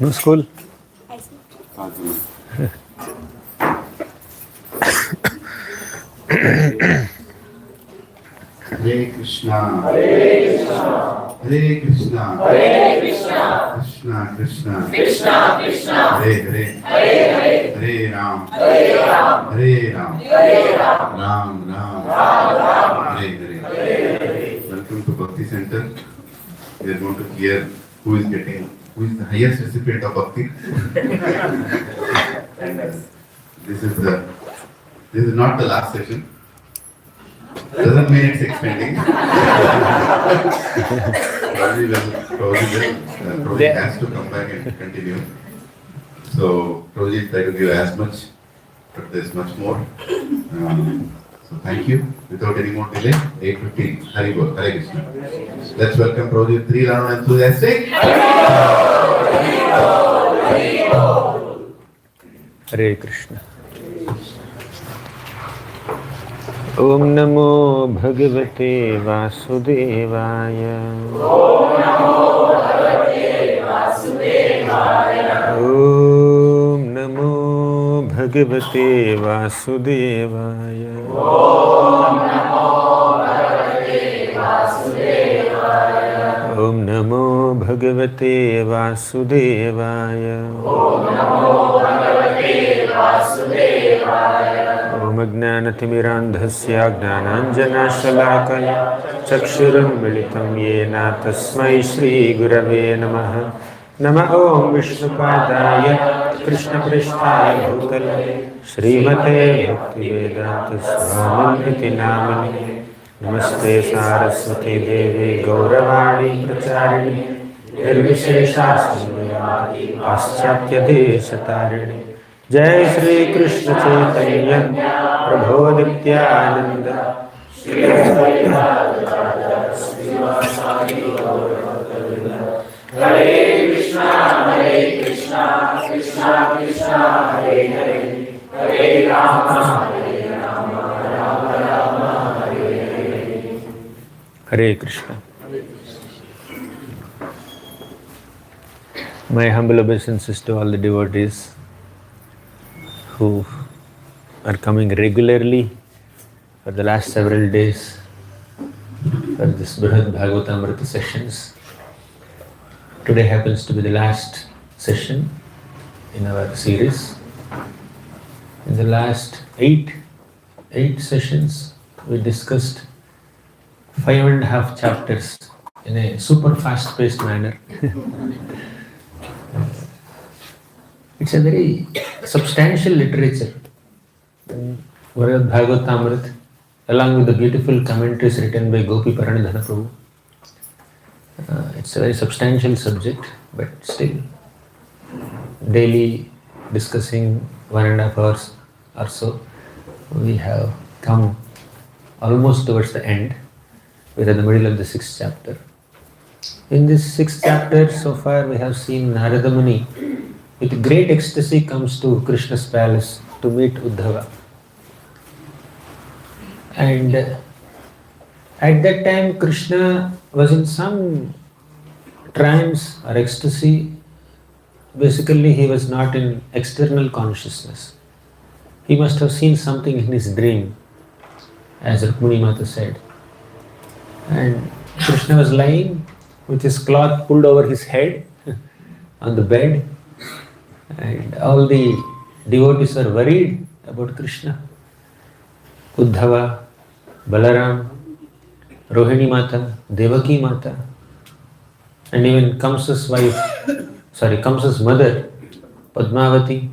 No school? Hare Krishna, Hare Krishna, Hare Krishna, Krishna Krishna, Krishna Krishna, Hare Hare, Hare Ram, Hare Ram, Ram Ram, Hare Hare. Welcome to Bhakti Center. We are going to hear who is the highest recipient of Bhakti. And this is not the last session. Doesn't mean it's expanding. Prabhuji has to come back and continue. So Prabhuji try to give as much, but there's much more. So thank you. Without any more delay, 8:15. Hari Bol, Hare Krishna. Let's welcome Prabhuji, 3 round enthusiastic. Hare Krishna. Om Namo Bhagavate Vasudevaya. Om Namo Bhagavate Vasudevaya. Om Namo Bhagavate Vasudevaya. Om Namo Bhagavate Vasudevaya. Om Namo Bhagavate Vasudevaya. Om Namo Bhagavate Vasudevaya. Om Ajnanatimmirandhasya Jnananjanashalakaya Chakshuram Militam Yena Tasmai Shri Gurave Namaha. Nama Om Vishnupadaya Krishna Pristhaya Bhutale Srimate Bhaktivedanta Swamiti Namani. Namaste Saraswati Devi Gauravani Pracharini Nirvisheshastamyavadi Paschatya Desatarini. Jai Shri Krishna Chaitanya Prabhu Nityananda Shri Advaita Srivasadi Gauranga. Hare Krishna Krishna Krishna Hare Hare, Hare Rama Rama Rama Hare Hare. Hare Krishna. My humble obeisances to all the devotees who are coming regularly for the last several days for this Bruhad Bhagavatamruta sessions. Today happens to be the last session in our series. In the last eight sessions, we discussed 5.5 chapters in a super fast-paced manner. It's a very substantial literature. Bhagavatamruta, along with the beautiful commentaries written by Gopi Paranidhana Prabhu. It's a very substantial subject, but still, daily discussing 1.5 hours or so, we have come almost towards the end. We're in the middle of the 6th chapter. In this 6th chapter, so far we have seen Narada Muni with great ecstasy comes to Krishna's palace to meet Uddhava. And at that time, Krishna was in some trance or ecstasy. Basically, he was not in external consciousness. He must have seen something in his dream, as Rukmini Mata said. And Krishna was lying with his cloth pulled over his head on the bed. And all the devotees are worried about Krishna. Uddhava, Balaram, Rohini Mata, Devaki Mata, and even Kamsa's mother, Padmavati,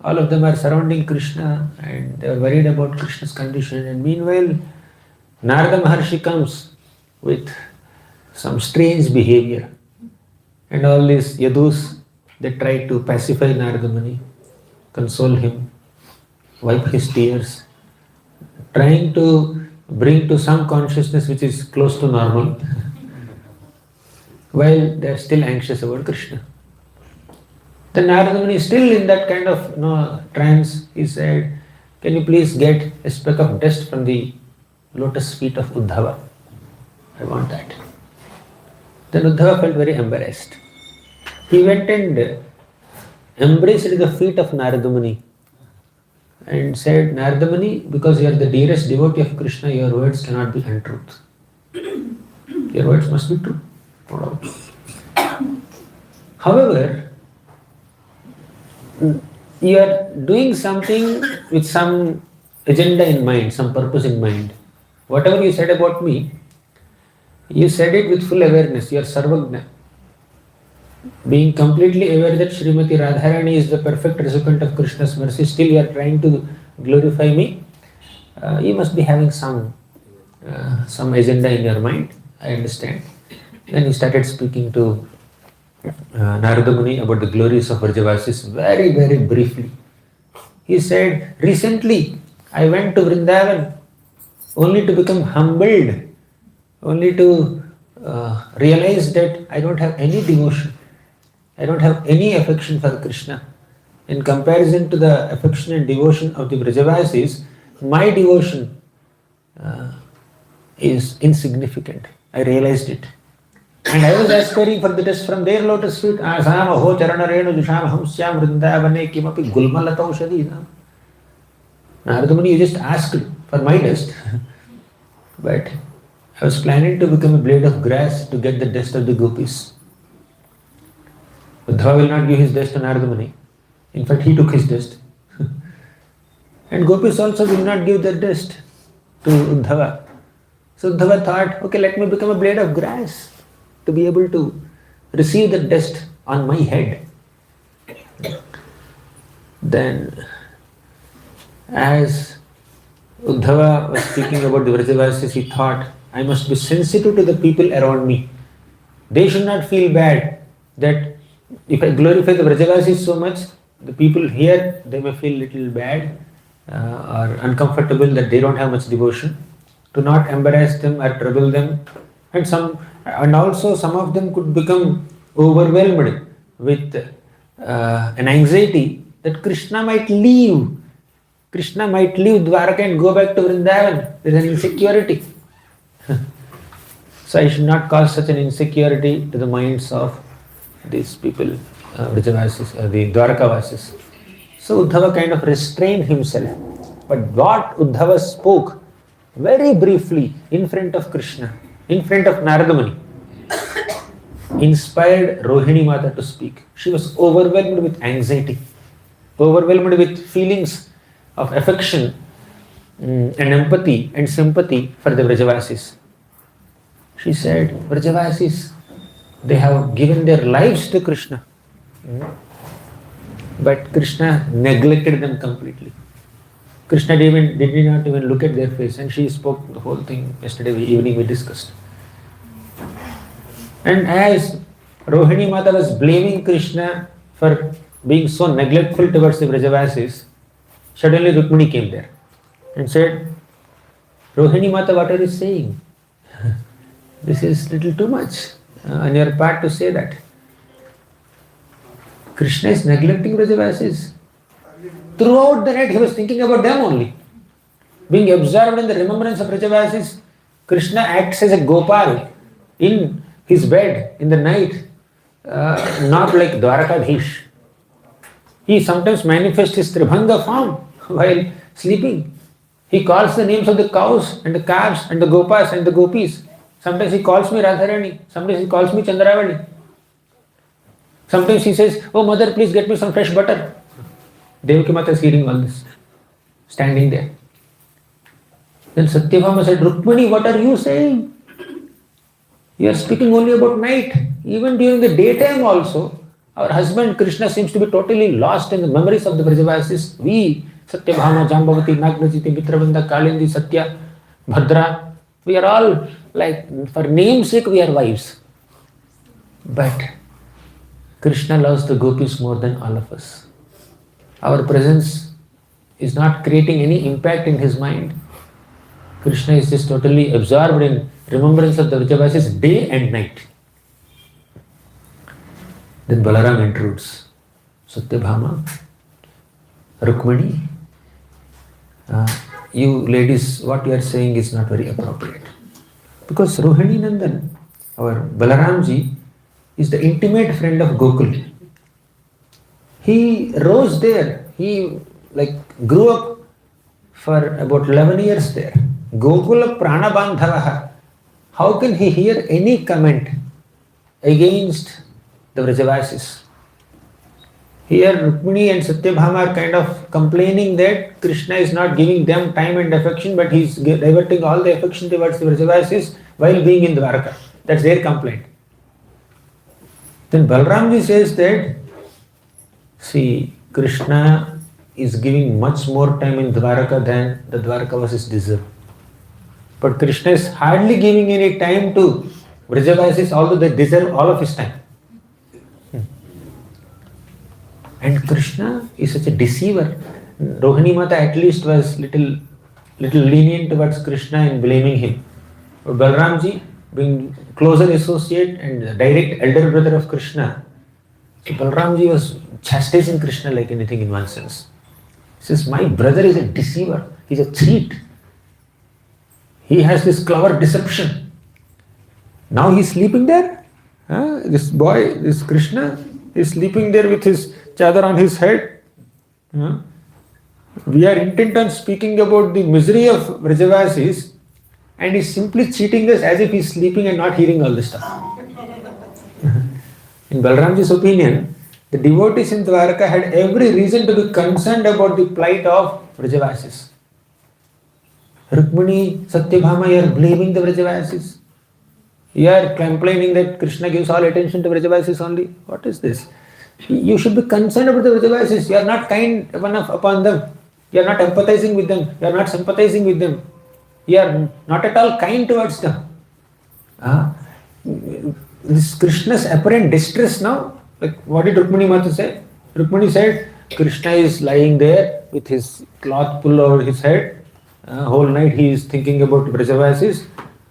all of them are surrounding Krishna and they are worried about Krishna's condition. And meanwhile, Narada Maharshi comes with some strange behavior. And all these yadus, they try to pacify Narada Muni, console him, wipe his tears, trying to bring to some consciousness which is close to normal, while they are still anxious about Krishna. Then Narada Muni is still in that kind of trance. He said, "Can you please get a speck of dust from the lotus feet of Uddhava? I want that." Then Uddhava felt very embarrassed. He went and embraced the feet of Narada Muni and said, Narada Muni, because you are the dearest devotee of Krishna, your words cannot be untruth. Your words must be true. No doubt. However, you are doing something with some agenda in mind, some purpose in mind. Whatever you said about me, you said it with full awareness. You are Sarvagna. Being completely aware that Srimati Radharani is the perfect recipient of Krishna's mercy, still you are trying to glorify me. You must be having some agenda in your mind. I understand. Then he started speaking to Narada Muni about the glories of Vrajavasis very, very briefly. He said, recently I went to Vrindavan only to become humbled, only to realize that I don't have any devotion. I don't have any affection for Krishna. In comparison to the affection and devotion of the Vrajavasis, my devotion is insignificant. I realized it. And I was aspiring for the dust from their lotus feet. Asama ho charana renu dusham hamsyam vrindavane kimapi gulmalatau shadina. Narada Muni, you just asked for my dust. But I was planning to become a blade of grass to get the dust of the gopis. Uddhava will not give his dust to Narada Muni. In fact, he took his dust. And gopis also will not give their dust to Uddhava. So Uddhava thought, okay, let me become a blade of grass to be able to receive the dust on my head. Then, as Uddhava was speaking about the Vrajavasis, he thought, I must be sensitive to the people around me. They should not feel bad that if I glorify the Vrajavasis so much, the people here, they may feel little bad or uncomfortable that they don't have much devotion. To not embarrass them or trouble them. And also some of them could become overwhelmed with an anxiety that Krishna might leave. Krishna might leave Dwaraka and go back to Vrindavan. There is an insecurity. So I should not cause such an insecurity to the minds of these people, Vrajavasis, the Dwarakavasis. So Uddhava kind of restrained himself. But what Uddhava spoke very briefly in front of Krishna, in front of Narada Muni, inspired Rohini Mata to speak. She was overwhelmed with anxiety, overwhelmed with feelings of affection and empathy and sympathy for the Vrajavasis. She said, Vrajavasis, they have given their lives to Krishna. But Krishna neglected them completely. Krishna did not even look at their face, and she spoke the whole thing yesterday evening we discussed. And as Rohini Mata was blaming Krishna for being so neglectful towards the Vrajavasis, suddenly Rukmini came there and said, Rohini Mata, what are you saying? This is little too much on your part to say that. Krishna is neglecting Vrajavasis. Throughout the night he was thinking about them only. Being absorbed in the remembrance of Vrajavasis, Krishna acts as a Gopal in his bed in the night, not like Dwarakadhish. He sometimes manifests his Tribhanga form while sleeping. He calls the names of the cows and the calves and the Gopas and the Gopis. Sometimes he calls me Radharani, sometimes he calls me Chandravali. Sometimes he says, oh mother, please get me some fresh butter. Devaki Mata is hearing all this, standing there. Then Satyabhama said, Rukmini, what are you saying? You are speaking only about night. Even during the daytime also, our husband Krishna seems to be totally lost in the memories of the Vrajavasis. We, Satyabhama, Jambavati, Nagnajiti, Mitravanda, Kalindi, Satya, Bhadra, we are all like, for namesake, we are wives. But Krishna loves the gopis more than all of us. Our presence is not creating any impact in his mind. Krishna is just totally absorbed in remembrance of the Vrajavasis day and night. Then Balaram intrudes. Satyabhama, Rukmini, you ladies, what you are saying is not very appropriate. Because Rohini Nandan, our Balaramji, is the intimate friend of Gokul. He rose there. He like grew up for about 11 years there. Gokula Pranabandhavaha. How can he hear any comment against the Vrajavasis? Here Rukmini and Satyabhama are kind of complaining that Krishna is not giving them time and affection, but he is diverting all the affection towards the Vrajavasis while being in Dwarka. That's their complaint. Then Balramji says that, see, Krishna is giving much more time in Dwaraka than the Dwarkavasis deserve. But Krishna is hardly giving any time to Vrajavasis, although they deserve all of his time. And Krishna is such a deceiver. Rohini Mata at least was little lenient towards Krishna in blaming him. But Balramji, being closer associate and direct elder brother of Krishna, so Balramji was chastising Krishna like anything in one sense. He says, my brother is a deceiver. He's a cheat. He has this clever deception. Now he's sleeping there. This boy, this Krishna, is sleeping there with his chadar on his head. We are intent on speaking about the misery of Vrajavasis, and he's simply cheating us as if he's sleeping and not hearing all this stuff. In Balramji's opinion, the devotees in Dwarka had every reason to be concerned about the plight of Vrajavasis. Rukmini, Satyabhama, you are blaming the Vrajavasis. You are complaining that Krishna gives all attention to Vrajavasis only. What is this? You should be concerned about the Vrajavasis. You are not kind enough upon them. You are not empathizing with them. You are not sympathizing with them. You are not at all kind towards them. This Krishna's apparent distress now, like what did Rukmini Mata say? Rukmini said, Krishna is lying there with his cloth pulled over his head. Whole night he is thinking about Vrajavasis.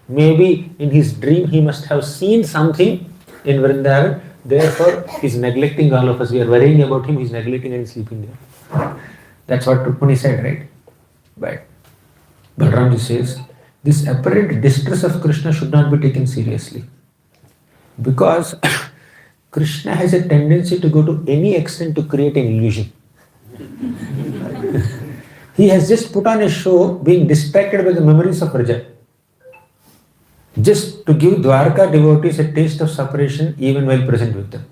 Maybe in his dream he must have seen something in Vrindavan. Therefore, he is neglecting all of us. We are worrying about him. He is neglecting and sleeping there. That's what Rukmini said, right? But Balramji says, this apparent distress of Krishna should not be taken seriously. Because Krishna has a tendency to go to any extent to create an illusion. He has just put on a show being distracted by the memories of Vraja, just to give Dwarka devotees a taste of separation even while present with them.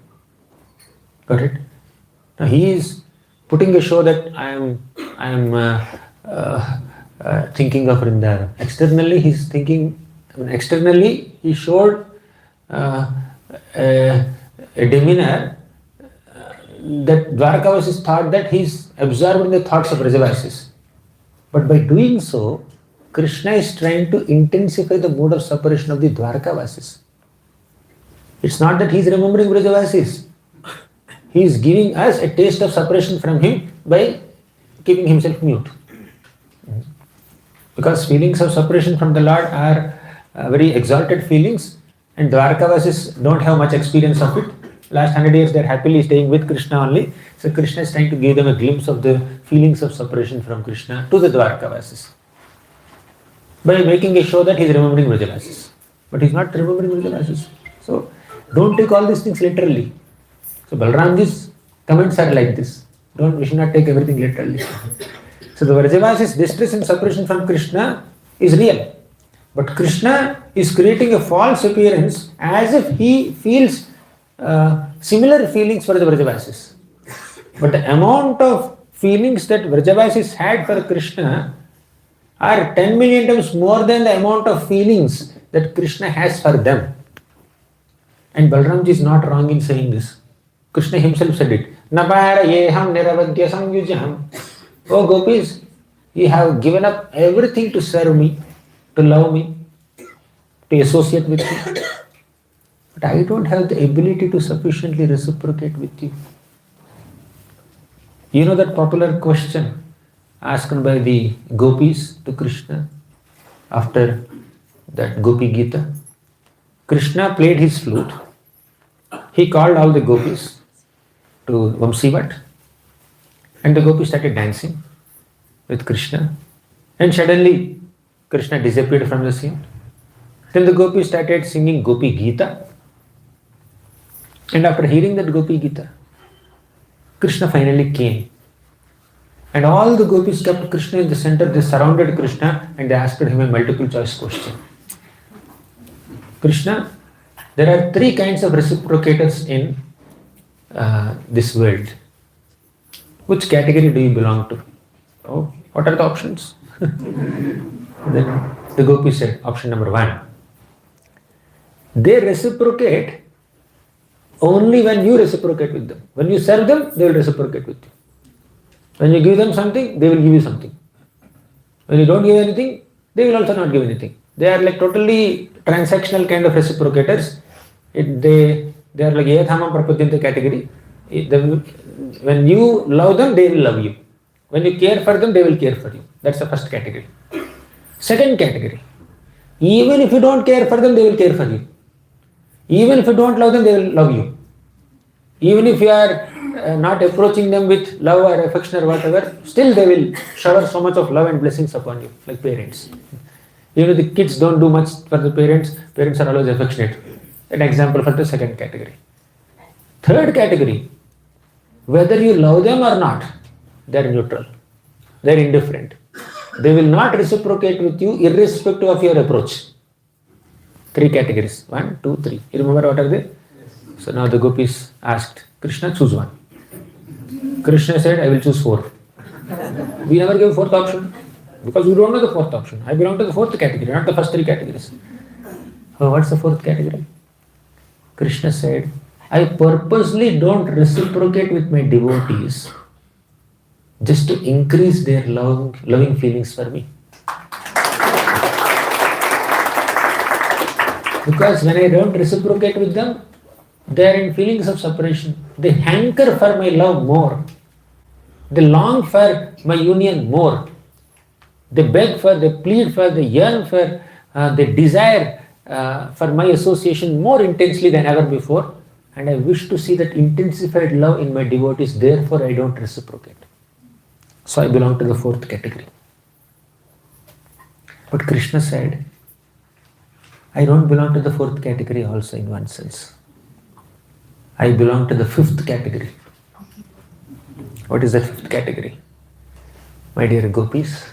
Got it? Now he is putting a show that I am thinking of Vrindavan. Externally he is thinking, externally he showed a demeanor that Dwarkavasis thought that he is absorbed in the thoughts of Vrajavasis. But by doing so, Krishna is trying to intensify the mood of separation of the Dwarkavasis. It's not that he is remembering Vrajavasis. He is giving us a taste of separation from him by keeping himself mute. Because feelings of separation from the Lord are very exalted feelings, and Dwarkavasis don't have much experience of it. Last 100 years they are happily staying with Krishna only. So Krishna is trying to give them a glimpse of the feelings of separation from Krishna to the Dwarkavasis, by making a show that he is remembering Vrajavasis. But he is not remembering Vrajavasis. So don't take all these things literally. So Balramji's comments are like this. We should not take everything literally. So the Vrajavasis distress and separation from Krishna is real. But Krishna is creating a false appearance as if he feels similar feelings for the Vrajavasis. But the amount of feelings that Vrajavasis had for Krishna are 10 million times more than the amount of feelings that Krishna has for them. And Balramji is not wrong in saying this. Krishna himself said it. Napara yeham niravadya samyujaham. Oh gopis, you have given up everything to serve me, to love me, to associate with me. But I don't have the ability to sufficiently reciprocate with you. You know that popular question asked by the gopis to Krishna after that Gopi Gita? Krishna played his flute. He called all the gopis to Vamsivat, and the gopis started dancing with Krishna. And suddenly Krishna disappeared from the scene. Then the gopis started singing Gopi Gita. And after hearing that Gopi Gita, Krishna finally came. And all the gopis kept Krishna in the center. They surrounded Krishna and they asked him a multiple choice question. Krishna, there are three kinds of reciprocators in this world. Which category do you belong to? Oh, what are the options? Then the gopi said, option number 1. They reciprocate only when you reciprocate with them. When you serve them, they will reciprocate with you. When you give them something, they will give you something. When you don't give anything, they will also not give anything. They are like totally transactional kind of reciprocators. They are like Yathamam Prapadyante category. When you love them, they will love you. When you care for them, they will care for you. That's the first category. Second category. Even if you don't care for them, they will care for you. Even if you don't love them, they will love you. Even if you are not approaching them with love or affection or whatever, still they will shower so much of love and blessings upon you, like parents. Even if the kids don't do much for the parents, parents are always affectionate. An example for the second category. Third category, whether you love them or not, they are neutral. They are indifferent. They will not reciprocate with you irrespective of your approach. 3 categories. 1, 2, 3. You remember what are they? So now the gopis asked Krishna, choose one. Krishna said, I will choose 4. We never gave 4th option because we don't know the 4th option. I belong to the 4th category, not the first 3 categories. Oh, what's the 4th category? Krishna said, I purposely don't reciprocate with my devotees just to increase their loving feelings for me. Because when I don't reciprocate with them, they are in feelings of separation. They hanker for my love more. They long for my union more. They beg for, they plead for, they yearn for, they desire for my association more intensely than ever before. And I wish to see that intensified love in my devotees. Therefore, I don't reciprocate. So I belong to the 4th category. But Krishna said, I don't belong to the 4th category also in one sense. I belong to the 5th category. What is the 5th category? My dear gopis,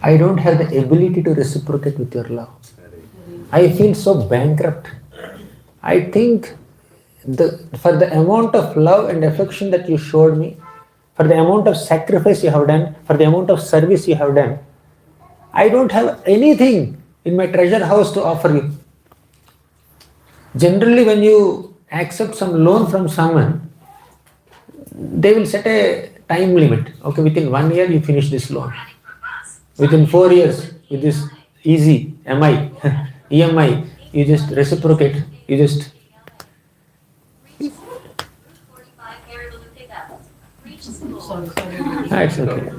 I don't have the ability to reciprocate with your love. I feel so bankrupt. I think for the amount of love and affection that you showed me, for the amount of sacrifice you have done, for the amount of service you have done, I don't have anything in my treasure house to offer you. Generally, when you accept some loan from someone, they will set a time limit. Okay, within 1 year you finish this loan. Within 4 years, with this easy EMI, you just reciprocate. You just it's okay.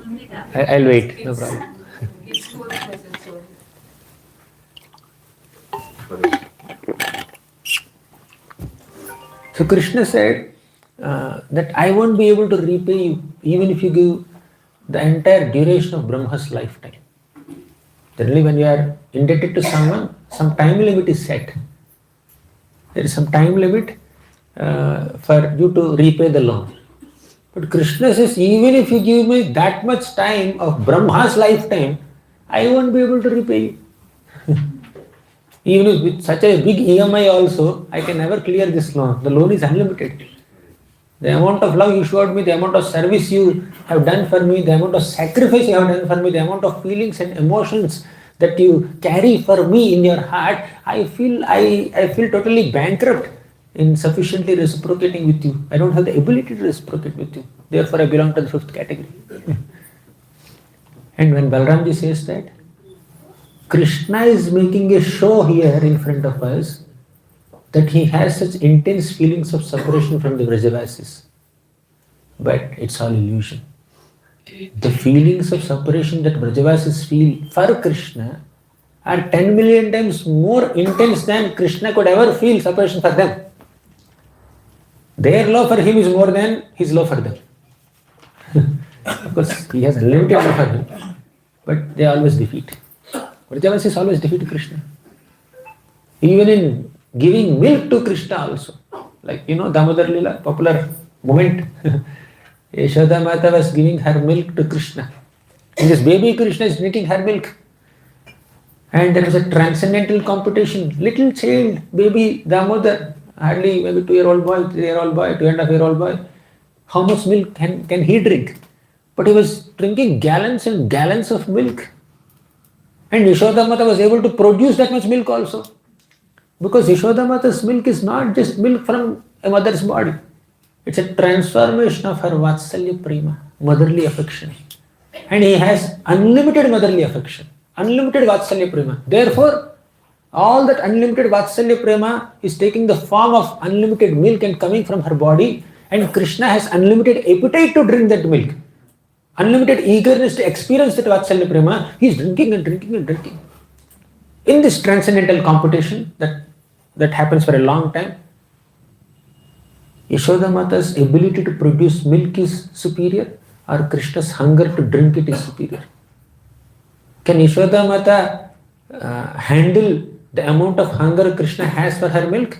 I'll wait. No problem. So Krishna said that I won't be able to repay you even if you give the entire duration of Brahma's lifetime. Generally, when you are indebted to someone, some time limit is set. There is some time limit for you to repay the loan. But Krishna says, even if you give me that much time of Brahma's lifetime, I won't be able to repay you. Even with such a big EMI also, I can never clear this loan. The loan is unlimited. The amount of love you showed me, the amount of service you have done for me, the amount of sacrifice you have done for me, the amount of feelings and emotions that you carry for me in your heart, I feel totally bankrupt in sufficiently reciprocating with you. I don't have the ability to reciprocate with you. Therefore, I belong to the 5th category. And when Balramji says that, Krishna is making a show here in front of us that he has such intense feelings of separation from the Vrajavasis. But it's all illusion. The feelings of separation that Vrajavasis feel for Krishna are 10 million times more intense than Krishna could ever feel separation for them. Their love for him is more than his love for them. Of course, he has unlimited love for them, but they always defeat. Vrajavasis always defeat Krishna. Even in giving milk to Krishna also. Like, Damodar Lila, popular moment. Yashoda Mata was giving her milk to Krishna. And this baby Krishna is drinking her milk. And there was a transcendental competition. Little child, baby Damodar, hardly maybe 2-year-old boy, 3-year-old boy, 2.5-year-old boy. How much milk can he drink? But he was drinking gallons and gallons of milk. And Yashoda Mata was able to produce that much milk also. Because Yashoda Mata's milk is not just milk from a mother's body. It's a transformation of her Vatsalya Prema, motherly affection. And he has unlimited motherly affection, unlimited Vatsalya Prema. Therefore, all that unlimited Vatsalya Prema is taking the form of unlimited milk and coming from her body. And Krishna has unlimited appetite to drink that milk. Unlimited eagerness to experience that Vatsalya Prema. He is drinking and drinking and drinking. In this transcendental competition that happens for a long time, Yashoda Mata's ability to produce milk is superior, or Krishna's hunger to drink it is superior? Can Yashoda Mata handle the amount of hunger Krishna has for her milk?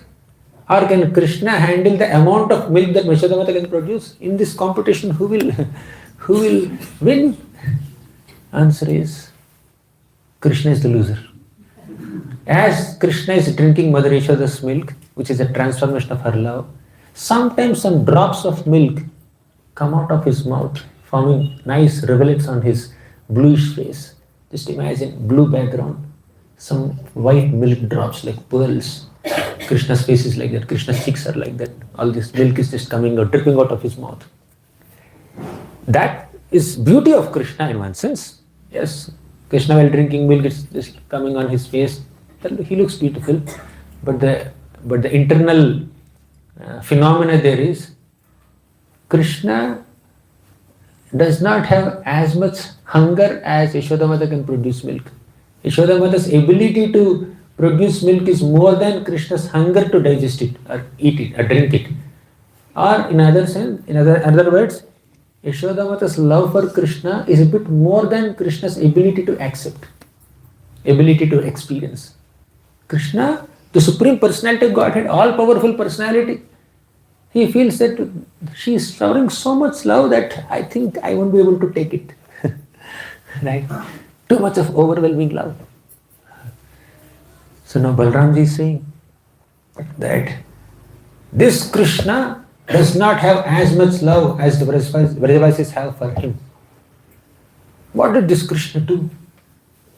Or can Krishna handle the amount of milk that Yashoda Mata can produce? In this competition, who will win? Answer is, Krishna is the loser. As Krishna is drinking Mother Yashoda's milk, which is a transformation of her love, sometimes some drops of milk come out of his mouth, forming nice rivulets on his bluish face. Just imagine, blue background, some white milk drops like pearls. Krishna's face is like that, Krishna's cheeks are like that. All this milk is just coming out, dripping out of his mouth. That is beauty of Krishna in one sense. Yes, Krishna while drinking milk, it's just coming on his face. He looks beautiful. But the internal phenomena there is, Krishna does not have as much hunger as Yashoda Mata can produce milk. Yashoda Mata's ability to produce milk is more than Krishna's hunger to digest it or eat it or drink it. Or in other words, Yashoda Mata's love for Krishna is a bit more than Krishna's ability to accept, ability to experience. Krishna, the Supreme Personality of Godhead, all-powerful personality, he feels that she is showering so much love that I think I won't be able to take it. Right? Too much of overwhelming love. So now Balramji is saying that this Krishna does not have as much love as the Vrajavasis have for him. What did this Krishna do?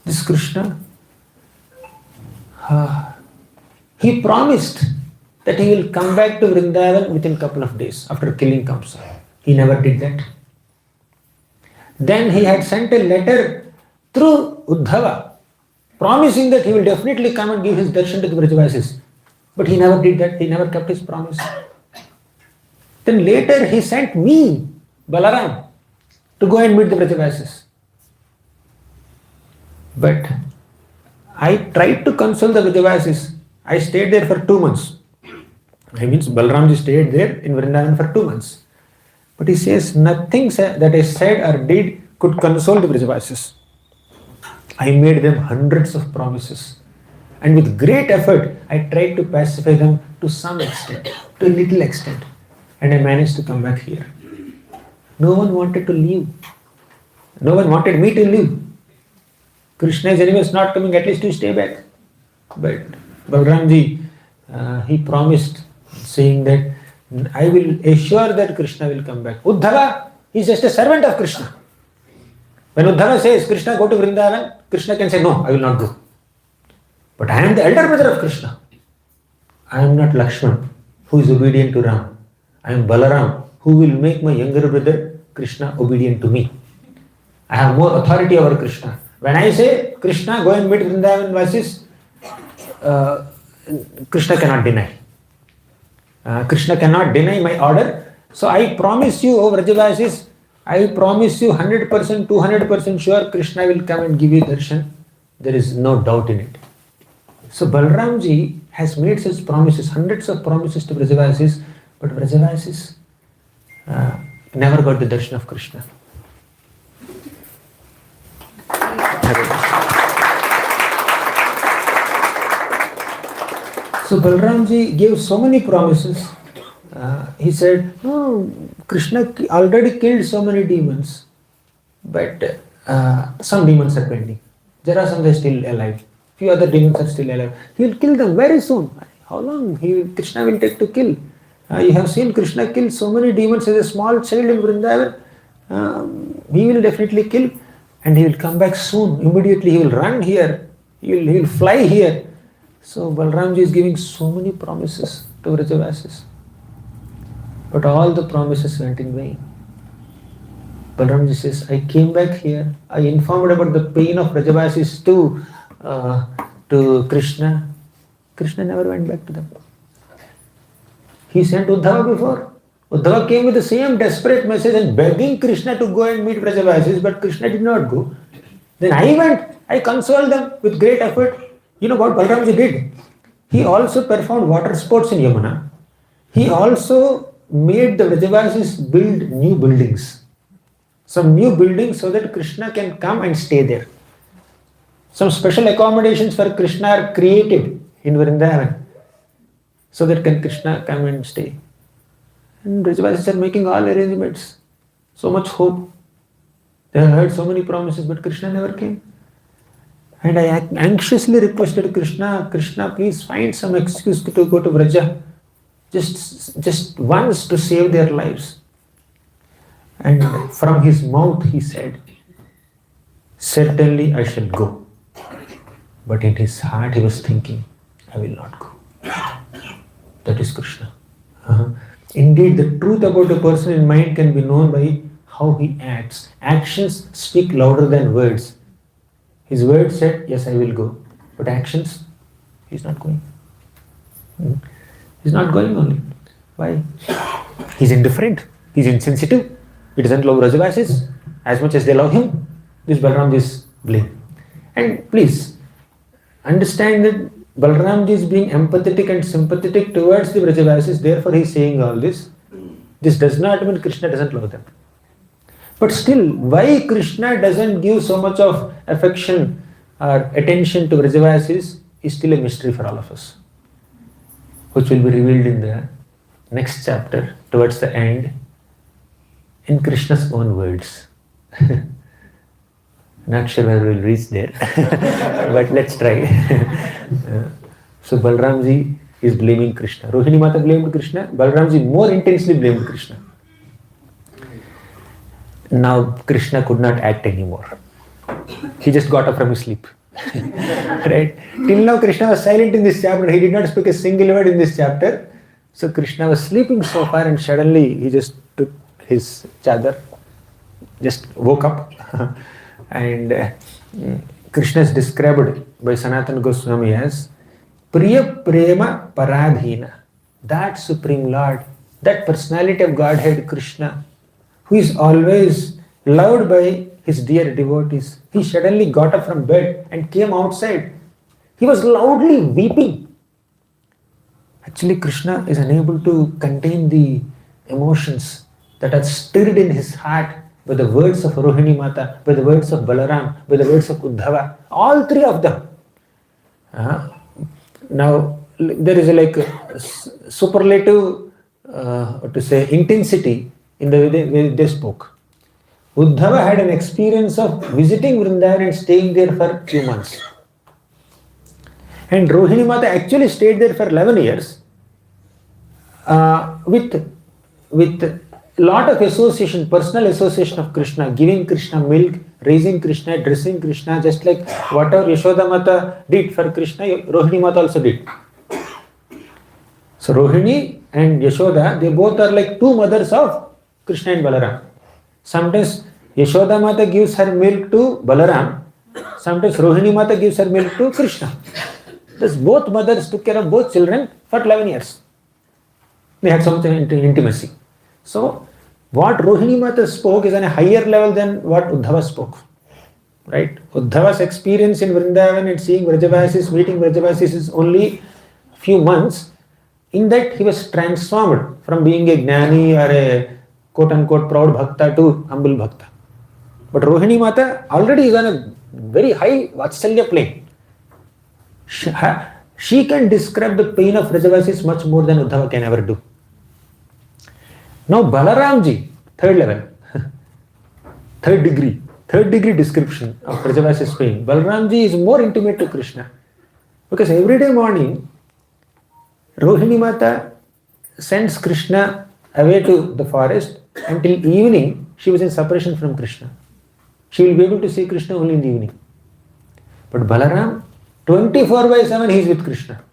This Krishna, he promised that he will come back to Vrindavan within a couple of days after killing Kamsa. He never did that. Then he had sent a letter through Uddhava, promising that he will definitely come and give his darshan to the Vrajavasis. But he never did that, he never kept his promise. Then later he sent me, Balaram, to go and meet the Vrajavasis. But I tried to console the Vrajavasis. I stayed there for 2 months. I mean, Balramji stayed there in Vrindavan for 2 months. But he says, nothing that I said or did could console the Vrajavasis. I made them hundreds of promises. And with great effort, I tried to pacify them to some extent, to a little extent. And I managed to come back here. No one wanted to leave. No one wanted me to leave. Krishna is anyways not coming, at least you stay back. But Balramji, he promised, saying that I will assure that Krishna will come back. Uddhava, he is just a servant of Krishna. When Uddhava says, Krishna, go to Vrindavan, Krishna can say, no, I will not go. But I am the elder brother of Krishna. I am not Lakshman, who is obedient to Ram. I am Balaram, who will make my younger brother Krishna obedient to me. I have more authority over Krishna. When I say, Krishna, go and meet Vrindavan Vasis, Krishna cannot deny. Krishna cannot deny my order. So I promise you, O Vrajavasis, I promise you 100%, 200% sure Krishna will come and give you darshan. There is no doubt in it. So Balramji has made such promises, hundreds of promises to Vrajavasis, but Vrajavasis never got the darshan of Krishna. So Balramji gave so many promises. he said, no, Krishna already killed so many demons, but some demons are pending. Jarasandha is still alive. Few other demons are still alive. He will kill them very soon. How long Krishna will take to kill? You have seen Krishna kill so many demons as a small child in Vrindavan. He will definitely kill, and he will come back soon. Immediately he will run here. He will fly here. So Balramji is giving so many promises to Vrajavasis. But all the promises went in vain. Balramji says, I came back here. I informed about the pain of Vrajavasis to Krishna. Krishna never went back to them. He sent Uddhava before. Uddhava came with the same desperate message and begging Krishna to go and meet Vrajavasis, but Krishna did not go. Then I went. I consoled them with great effort. You know what Balramji did? He also performed water sports in Yamuna. He also made the Vrajavasis build new buildings. Some new buildings so that Krishna can come and stay there. Some special accommodations for Krishna are created in Vrindavan so that can Krishna come and stay. And Vrajavasis are making all arrangements. So much hope. They have heard so many promises, but Krishna never came. And I anxiously requested Krishna, Krishna, please find some excuse to go to Vraja. Just once to save their lives. And from his mouth he said, certainly I shall go. But in his heart he was thinking, I will not go. That is Krishna. Indeed, the truth about a person in mind can be known by how he acts. Actions speak louder than words. His words said, yes, I will go. But actions, he's not going. He's not going only. Why? He's indifferent. He's insensitive. He doesn't love Vrajavasis as much as they love him. This Balramji is blame. And please, understand that Balramji is being empathetic and sympathetic towards the Vrajavasis, therefore he is saying all this. This does not mean Krishna doesn't love them. But still, why Krishna doesn't give so much of affection or attention to Vrajavasis is still a mystery for all of us, which will be revealed in the next chapter, towards the end, in Krishna's own words. Not sure whether we'll reach there, but let's try. So Balramji is blaming Krishna. Rohini Mata blamed Krishna. Balramji more intensely blamed Krishna. Now Krishna could not act anymore. He just got up from his sleep. Right? Till now Krishna was silent in this chapter. He did not speak a single word in this chapter. So Krishna was sleeping so far and suddenly he just took his chadar, just woke up. And Krishna is described by Sanatana Goswami as Priya Prema Paradhina, that Supreme Lord, that personality of Godhead Krishna, who is always loved by his dear devotees. He suddenly got up from bed and came outside. He was loudly weeping. Actually, Krishna is unable to contain the emotions that are stirred in his heart by the words of Rohini Mata, by the words of Balaram, by the words of Uddhava, all three of them. Now, there is a superlative, intensity in the way they spoke. Uddhava had an experience of visiting Vrindavan and staying there for a few months. And Rohini Mata actually stayed there for 11 years with a lot of association, personal association of Krishna, giving Krishna milk, raising Krishna, dressing Krishna, just like whatever Yashoda Mata did for Krishna, Rohini Mata also did. So Rohini and Yashoda, they both are like two mothers of Krishna and Balaram. Sometimes Yashoda Mata gives her milk to Balaram, sometimes Rohini Mata gives her milk to Krishna. Thus both mothers took care of both children for 11 years. They had so much intimacy. So what Rohini Mata spoke is on a higher level than what Uddhava spoke. Right? Uddhava's experience in Vrindavan and seeing Vrajavasis, meeting Vrajavasis is only few months. In that he was transformed from being a Gnani or a quote-unquote proud bhakta to humble bhakta. But Rohini Mata already is on a very high Vatsalya plane. She can describe the pain of Vrajavasis much more than Uddhava can ever do. Now Balaramji, third level, third degree description of Vrajavasi's pain. Balaramji is more intimate to Krishna because every day morning Rohini Mata sends Krishna away to the forest until evening. She was in separation from Krishna. She will be able to see Krishna only in the evening. But Balaram, 24/7 he is with Krishna,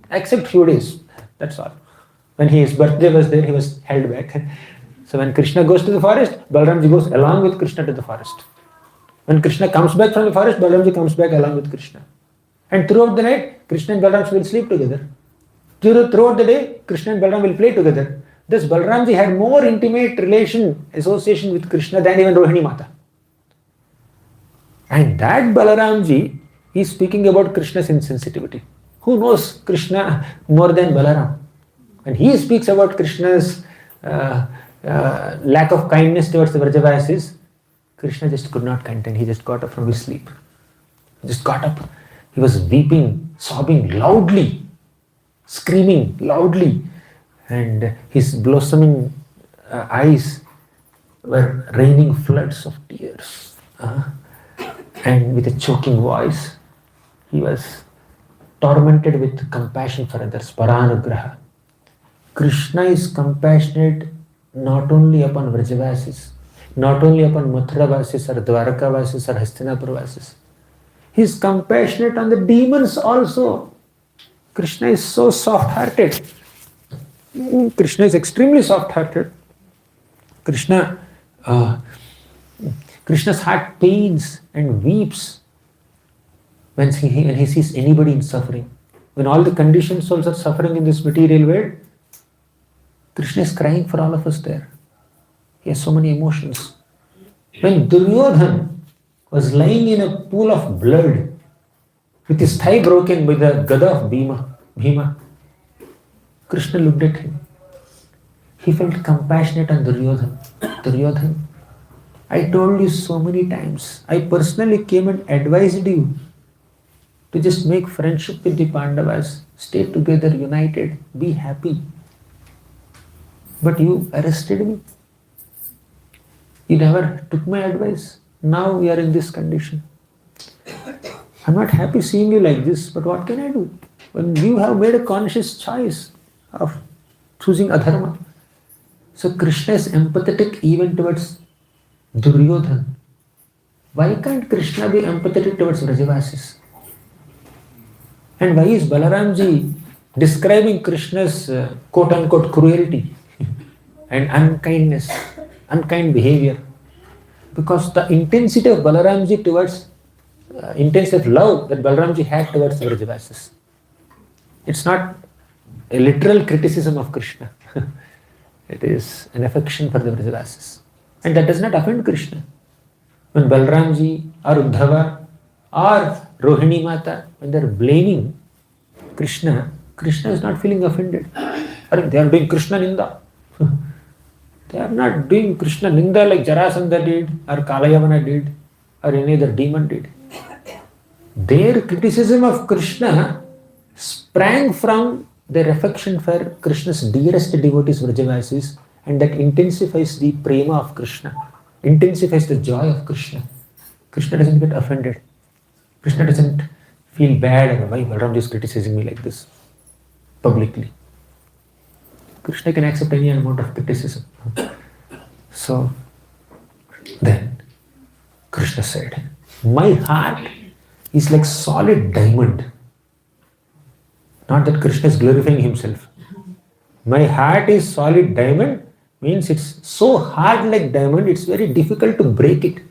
except few days. That's all. When his birthday was there, he was held back. So when Krishna goes to the forest, Balaramji goes along with Krishna to the forest. When Krishna comes back from the forest, Balaramji comes back along with Krishna. And throughout the night, Krishna and Balaram will sleep together. Throughout the day, Krishna and Balaram will play together. Thus, Balaramji had more intimate association with Krishna than even Rohini Mata. And that Balaramji is speaking about Krishna's insensitivity. Who knows Krishna more than Balaram? When he speaks about Krishna's lack of kindness towards the Vrajavasis, Krishna just could not contain. He just got up from his sleep. He just got up. He was weeping, sobbing loudly, screaming loudly, and his blossoming eyes were raining floods of tears. And with a choking voice, he was tormented with compassion for others, paranugraha. Krishna is compassionate not only upon Vrajavasis, not only upon Mathuravasis or Dwarkavasis or Hastinapuravasis. He is compassionate on the demons also. Krishna is so soft-hearted. Krishna is extremely soft-hearted. Krishna's heart pains and weeps when he sees anybody in suffering. When all the conditioned souls are suffering in this material world, Krishna is crying for all of us there. He has so many emotions. When Duryodhana was lying in a pool of blood with his thigh broken by the gada of Bhima, Krishna looked at him. He felt compassionate on Duryodhana, I told you so many times. I personally came and advised you to just make friendship with the Pandavas, stay together, united, be happy. But you arrested me. You never took my advice. Now we are in this condition. I'm not happy seeing you like this, but what can I do? When you have made a conscious choice of choosing adharma. So Krishna is empathetic even towards Duryodhana. Why can't Krishna be empathetic towards Vrajavasis? And why is Balaramji describing Krishna's quote-unquote cruelty and unkindness, unkind behavior? Because the intensity of Balaramji towards, intensity of love that Balaramji had towards Vrajavasis. It's not a literal criticism of Krishna. It is an affection for the Vrajavasis. And that does not offend Krishna. When Balramji or Uddhava or Rohini Mata, when they are blaming Krishna, Krishna is not feeling offended. They are doing Krishna Ninda. They are not doing Krishna Ninda like Jarasandha did or Kalayavana did or any other demon did. Their criticism of Krishna sprang from their affection for Krishna's dearest devotees, Vrajavasis, and that intensifies the prema of Krishna, intensifies the joy of Krishna. Krishna doesn't get offended. Krishna doesn't feel bad, why Balaram is criticizing me like this publicly. Krishna can accept any amount of criticism. So then Krishna said, my heart is like solid diamond. Not that Krishna is glorifying himself. My heart is solid diamond means it's so hard like diamond, it's very difficult to break it.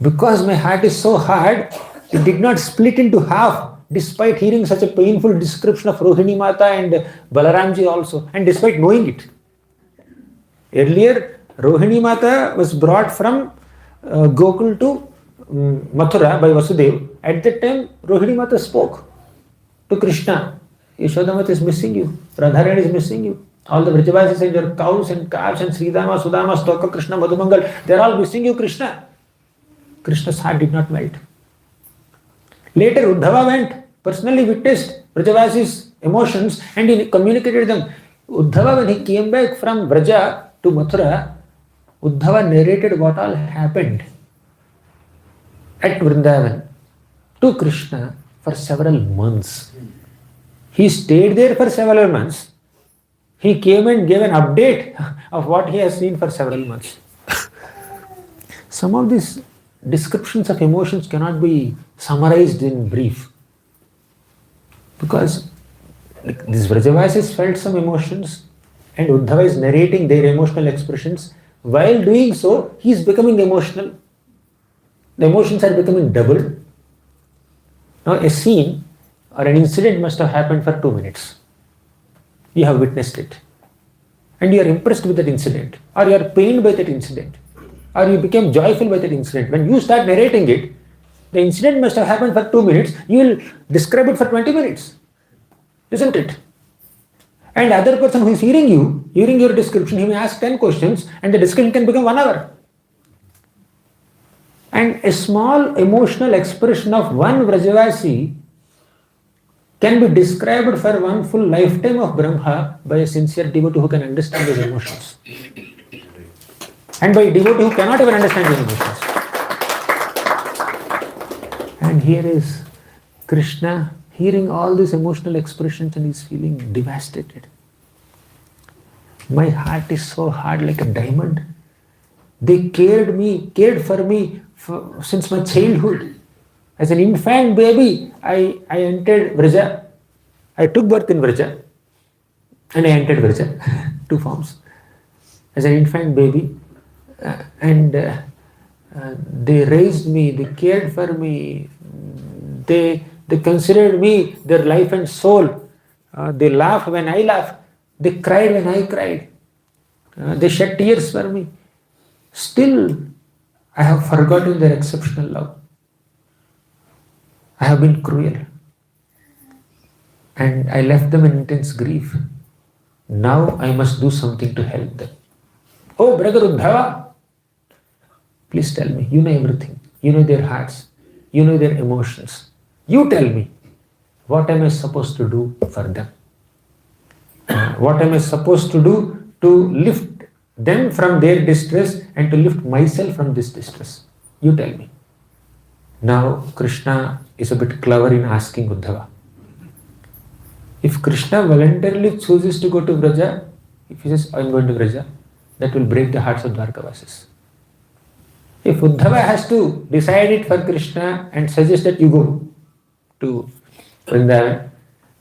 Because my heart is so hard, it did not split into half despite hearing such a painful description of Rohini Mata and Balaramji also, and despite knowing it. Earlier, Rohini Mata was brought from Gokul to Mathura by Vasudeva. At that time, Rohini Mata spoke to Krishna. Yashodamata is missing you. Radharani is missing you. All the Vrajavasis and your cows and calves and Sridama, Sudama, Stoka, Krishna, Madhumangal, they are all missing you, Krishna. Krishna's heart did not melt. Later, Uddhava went, personally witnessed Vrajavasis' emotions and he communicated them. Uddhava, when he came back from Vraja to Mathura, Uddhava narrated what all happened at Vrindavan to Krishna for several months. He stayed there for several months. He came and gave an update of what he has seen for several months. Some of these descriptions of emotions cannot be summarized in brief. Because these Vrajavasis felt some emotions and Uddhava is narrating their emotional expressions. While doing so, he is becoming emotional. The emotions are becoming double. Now a scene or an incident must have happened for 2 minutes. You have witnessed it. And you are impressed with that incident. Or you are pained by that incident. Or you became joyful by that incident. When you start narrating it, the incident must have happened for 2 minutes. You will describe it for 20 minutes. Isn't it? And the other person who is hearing your description, he may ask 10 questions and the discussion can become 1 hour. And a small emotional expression of one Vrajavasi can be described for one full lifetime of Brahma by a sincere devotee who can understand his emotions. And by a devotee who cannot even understand his emotions. And here is Krishna hearing all these emotional expressions and he's feeling devastated. My heart is so hard like a diamond. They cared for me since my childhood. As an infant baby, I entered Vraja. I took birth in Vraja and I entered Vraja, 2 forms. As an infant baby, and they raised me, they cared for me, they considered me their life and soul. They laughed when I laughed, they cried when I cried, they shed tears for me. Still, I have forgotten their exceptional love. I have been cruel and I left them in intense grief. Now I must do something to help them. Oh, brother Uddhava, please tell me. You know everything. You know their hearts. You know their emotions. You tell me, what am I supposed to do for them? What am I supposed to do to lift them from their distress and to lift myself from this distress? You tell me. Now Krishna is a bit clever in asking Uddhava. If Krishna voluntarily chooses to go to Vraja, if he says, I am going to Vraja, that will break the hearts of Dwarkavasis. If Uddhava has to decide it for Krishna and suggest that you go to Vrindavan,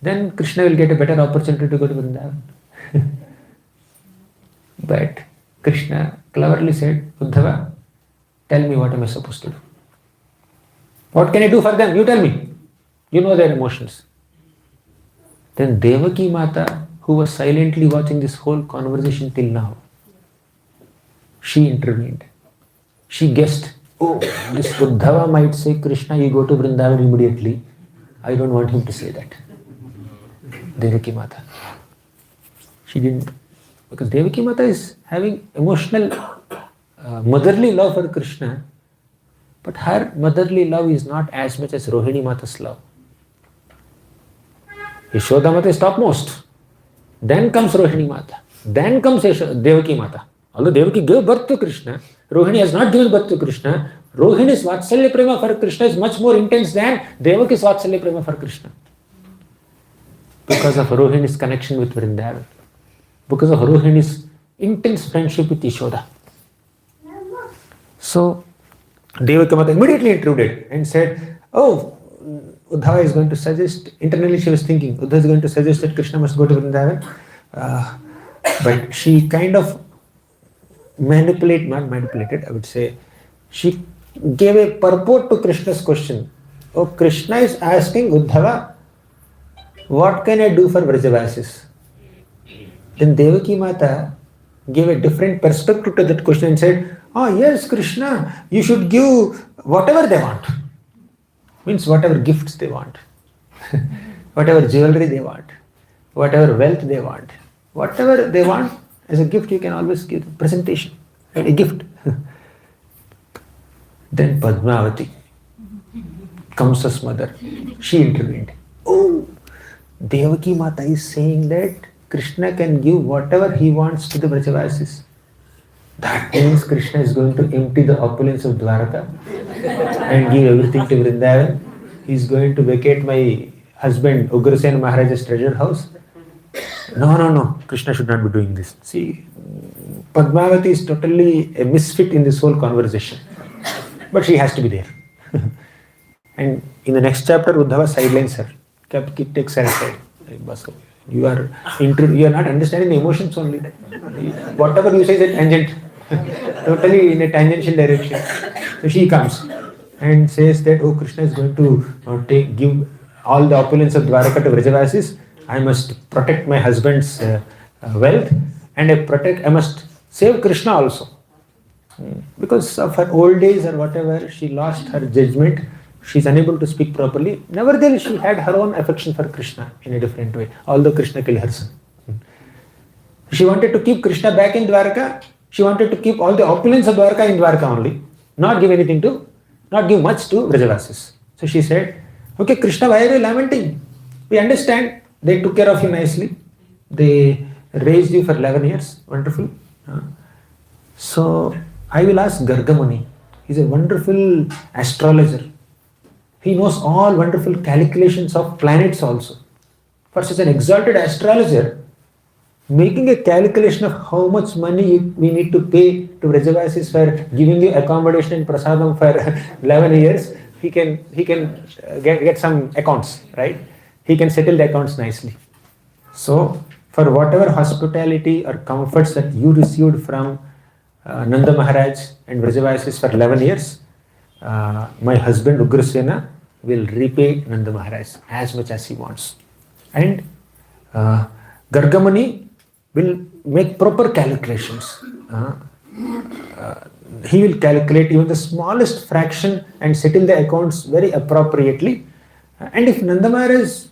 then Krishna will get a better opportunity to go to Vrindavan. But Krishna cleverly said, Uddhava, tell me what am I supposed to do? What can I do for them? You tell me. You know their emotions. Then Devaki Mata, who was silently watching this whole conversation till now, she intervened. She guessed, oh, this Uddhava might say, Krishna, you go to Vrindavan immediately. I don't want him to say that. Devaki Mata. She didn't. Because Devaki Mata is having emotional, motherly love for Krishna. But her motherly love is not as much as Rohini Mata's love. Yashoda Mata is topmost. Then comes Rohini Mata. Then comes Devaki Mata. Although Devaki gave birth to Krishna, Rohini has not given birth to Krishna. Rohini's Vatsalya Prema for Krishna is much more intense than Devaki's Vatsalya Prema for Krishna. Because of Rohini's connection with Vrindavan. Because of Rohini's intense friendship with Yashoda. So, Devaki Mata immediately intruded and said, oh, Uddhava is going to suggest, internally she was thinking, Uddhava is going to suggest that Krishna must go to Vrindavan. But she kind of not manipulated, I would say, she gave a purport to Krishna's question. Oh, Krishna is asking Uddhava, what can I do for Vrajavasis? Then Devaki Mata gave a different perspective to that question and said, oh yes, Krishna, you should give whatever they want. Means whatever gifts they want, whatever jewelry they want, whatever wealth they want, whatever they want as a gift, you can always give presentation, right? A gift. Then Padmavati, Kamsa's mother, she intervened. Oh, Devaki Mata is saying that Krishna can give whatever he wants to the Vrajavasis. That means Krishna is going to empty the opulence of Dwaraka and give everything to Vrindavan. He is going to vacate my husband Ugrasen Maharaja's treasure house. No. Krishna should not be doing this. See, Padmavati is totally a misfit in this whole conversation. But she has to be there. And in the next chapter, Uddhava sidelines her. Takes her aside. You are not understanding the emotions only. Whatever you say is a tangent. Totally in a tangential direction. So she comes and says that, oh, Krishna is going to give all the opulence of Dwaraka to Vrajavasis. I must protect my husband's wealth, and I must save Krishna also. Because of her old age or whatever, she lost her judgment. She is unable to speak properly. Nevertheless, she had her own affection for Krishna in a different way, although Krishna killed her son. She wanted to keep Krishna back in Dwaraka. She wanted to keep all the opulence of Dwaraka in Dwaraka only, not give much to Vrajavasis. So she said, okay, Krishna, why are you lamenting? We understand. They took care of you nicely. They raised you for 11 years. Wonderful. So I will ask Gargamuni. He's a wonderful astrologer. He knows all wonderful calculations of planets also. For such an exalted astrologer, making a calculation of how much money we need to pay to Vrajavasis for giving you accommodation and prasadam for 11 years, he can get some accounts, right? He can settle the accounts nicely. So, for whatever hospitality or comforts that you received from Nanda Maharaj and Vrajavasis for 11 years, my husband Ugrasena will repay Nanda Maharaj as much as he wants. And Gargamuni will make proper calculations. He will calculate even the smallest fraction and settle the accounts very appropriately. And if Nanda Maharaj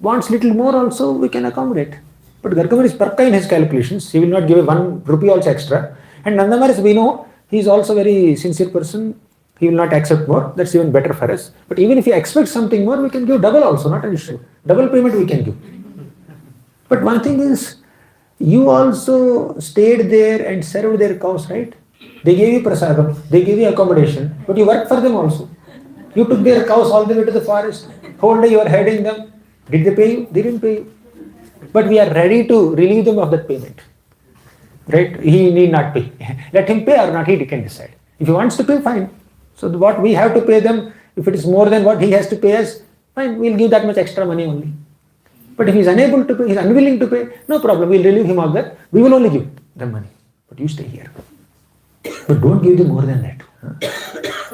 wants little more also, we can accommodate. But Gargamuni is parka in his calculations. He will not give 1 rupee also extra. And Nanda Maharaj, we know, he is also a very sincere person. He will not accept more. That's even better for us. But even if he expects something more, we can give double also, not an issue. Double payment we can give. But one thing is, you also stayed there and served their cows, right? They gave you prasadam, they gave you accommodation, but you worked for them also. You took their cows all the way to the forest. Whole day you are herding them. Did they pay you? They didn't pay you. But we are ready to relieve them of that payment. Right? He need not pay. Let him pay or not, he can decide. If he wants to pay, fine. So what we have to pay them, if it is more than what he has to pay us, fine, we'll give that much extra money only. But if he is unable to pay, he is unwilling to pay, no problem, we'll relieve him of that. We will only give the money. But you stay here. But don't give them more than that.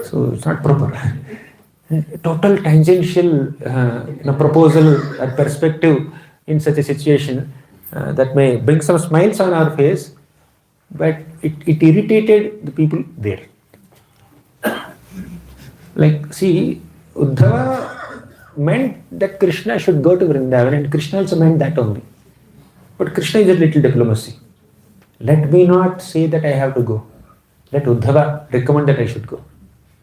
So it's not proper. Total tangential proposal or perspective in such a situation that may bring some smiles on our face, but it irritated the people there. Like, see, Uddhava meant that Krishna should go to Vrindavan, and Krishna also meant that only. But Krishna is a little diplomacy. Let me not say that I have to go. Let Uddhava recommend that I should go.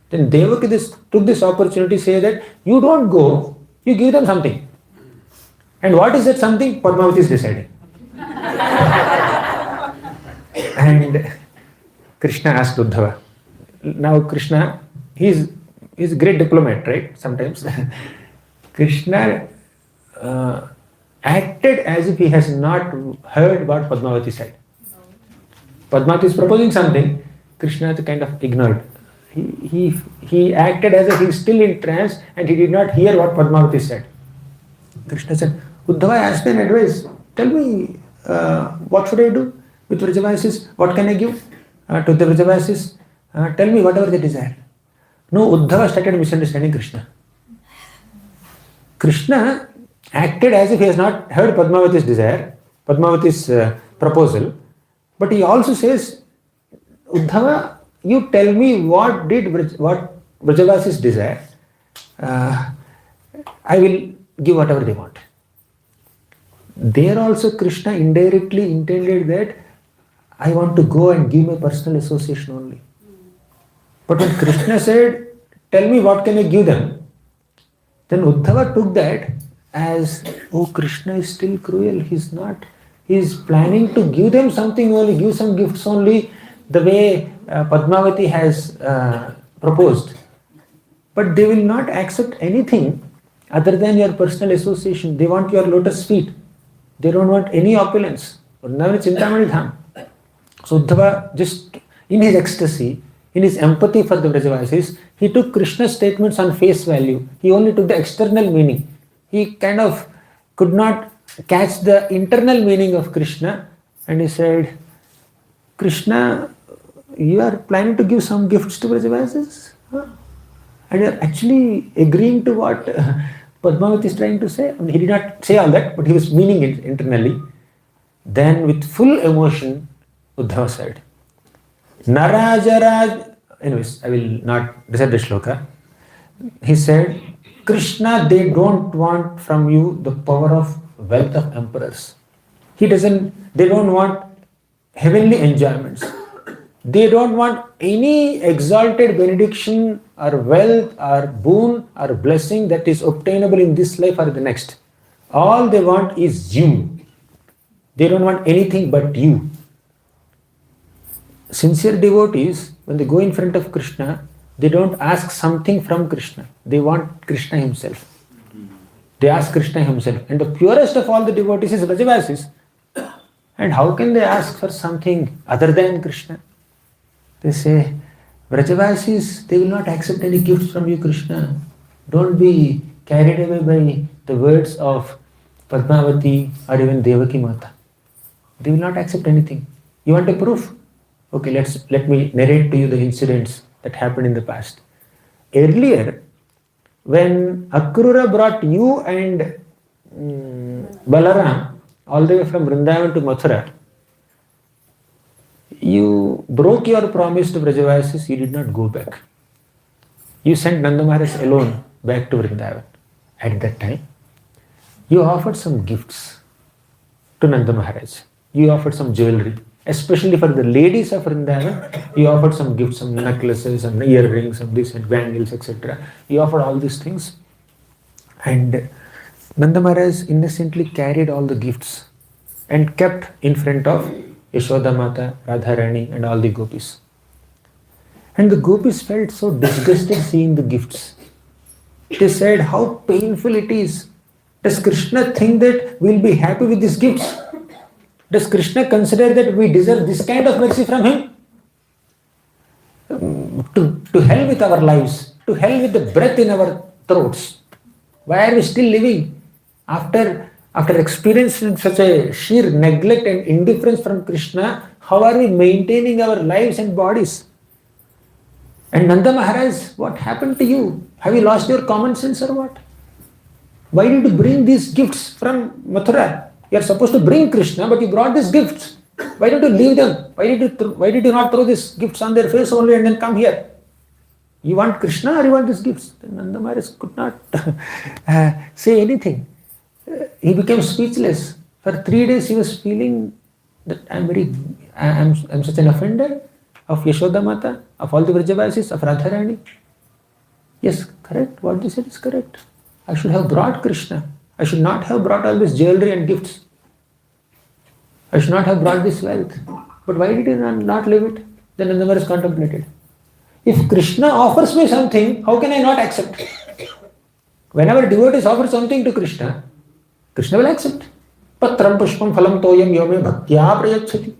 Then Devaki took this opportunity to say that you don't go, you give them something. And what is that something? Padmavati is deciding. And Krishna asked Uddhava. Now Krishna, he's a great diplomat, right? Sometimes. Krishna acted as if he has not heard what Padmavati said. Padmavati is proposing something, Krishna kind of ignored. He acted as if he is still in trance and he did not hear what Padmavati said. Krishna said, Uddhava, I asked an advice. Tell me, what should I do with Vrajavasis? What can I give to the Vrajavasis? Tell me whatever they desire. No, Uddhava started misunderstanding Krishna. Krishna acted as if he has not heard Padmavati's desire, Padmavati's proposal, but he also says, Uddhava, you tell me what Vrajavasis desire. I will give whatever they want. There also Krishna indirectly intended that I want to go and give my personal association only. But when Krishna said, tell me what can I give them, then Uddhava took that as, oh, Krishna is still cruel. He's not. He's planning to give them something only, give some gifts only, the way Padmavati has proposed. But they will not accept anything other than your personal association. They want your lotus feet. They don't want any opulence. Vrindavan is Chintamani Dham. So Uddhava, just in his ecstasy, in his empathy for the Vrajavasis, he took Krishna's statements on face value. He only took the external meaning. He kind of could not catch the internal meaning of Krishna, and he said, Krishna, you are planning to give some gifts to Vrajavasis? Huh? And you are actually agreeing to what Padmavati is trying to say? I mean, he did not say all that, but he was meaning it internally. Then with full emotion, Uddhava said, Narajaraj, anyways, I will not recite the shloka. He said, Krishna, they don't want from you the power of wealth of emperors. They don't want heavenly enjoyments. They don't want any exalted benediction or wealth or boon or blessing that is obtainable in this life or the next. All they want is you. They don't want anything but you. Sincere devotees, when they go in front of Krishna, they don't ask something from Krishna. They want Krishna himself. They ask Krishna himself. And the purest of all the devotees is Vrajavasis. And how can they ask for something other than Krishna? They say, Vrajavasis, they will not accept any gifts from you, Krishna. Don't be carried away by the words of Padmavati or even Devaki Mata. They will not accept anything. You want a proof? Okay, let me narrate to you the incidents that happened in the past. Earlier, when Akrura brought you and Balaram all the way from Vrindavan to Mathura, you broke your promise to Vrajavasis, you did not go back. You sent Nanda Maharaj alone back to Vrindavan. At that time, you offered some gifts to Nanda Maharaj. You offered some jewelry. Especially for the ladies of Vrindavan, you offered some gifts, some necklaces, some earrings, some this and bangles, etc. You offered all these things. And Nanda Maharaj innocently carried all the gifts and kept in front of Yashoda Mata, Radharani and all the gopis. And the gopis felt so disgusted seeing the gifts. They said, how painful it is. Does Krishna think that we'll be happy with these gifts? Does Krishna consider that we deserve this kind of mercy from him? To hell with our lives, to hell with the breath in our throats. Why are we still living? After experiencing such a sheer neglect and indifference from Krishna, how are we maintaining our lives and bodies? And Nanda Maharaj, what happened to you? Have you lost your common sense or what? Why did you bring these gifts from Mathura? You are supposed to bring Krishna, but you brought these gifts. Why don't you leave them? Why did you not throw these gifts on their face only and then come here? You want Krishna or you want these gifts? Then Nanda Maharaj could not say anything. He became speechless. For 3 days he was feeling that I'm such an offender of Yashoda Mata, of all the Vrajavasis, of Radharani. Yes, correct. What they said is correct. I should have brought Krishna. I should not have brought all this jewelry and gifts. I should not have brought this wealth. But why did he not leave it? Then Nanda Maharaj contemplated. If Krishna offers me something, how can I not accept? Whenever devotees offer something to Krishna, Krishna will accept. Patram pushpam phalam toyam yome bhaktya prayachati.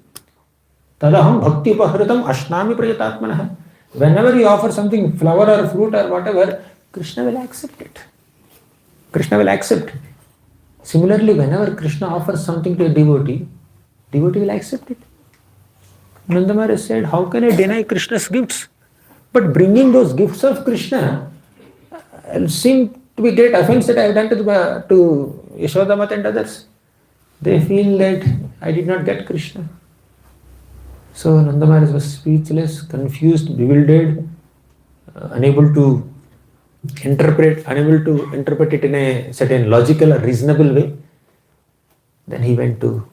Tadaham bhakti upahritam ashnami prayatatmanah. Whenever you offer something, flower or fruit or whatever, Krishna will accept it. Krishna will accept. Similarly, whenever Krishna offers something to a devotee will accept it. Nanda Maharaj said, how can I deny Krishna's gifts? But bringing those gifts of Krishna seemed to be great offense that I have done to Yashoda Mata and others. They feel that I did not get Krishna. So Nanda Maharaj was speechless, confused, bewildered, unable to interpret it in a certain logical or reasonable way. Then he went to,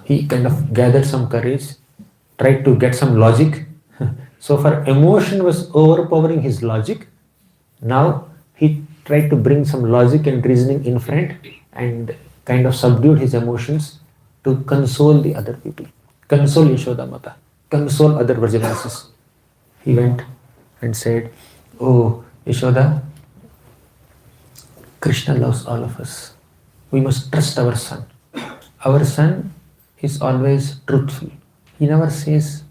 he kind of gathered some courage, tried to get some logic. So far emotion was overpowering his logic. Now he tried to bring some logic and reasoning in front and kind of subdued his emotions to console the other people, console Yashoda Mata, console other Vrajavasis. He went and said, "Oh, Yashoda, Krishna loves all of us. We must trust our son. Our son is always truthful. He never says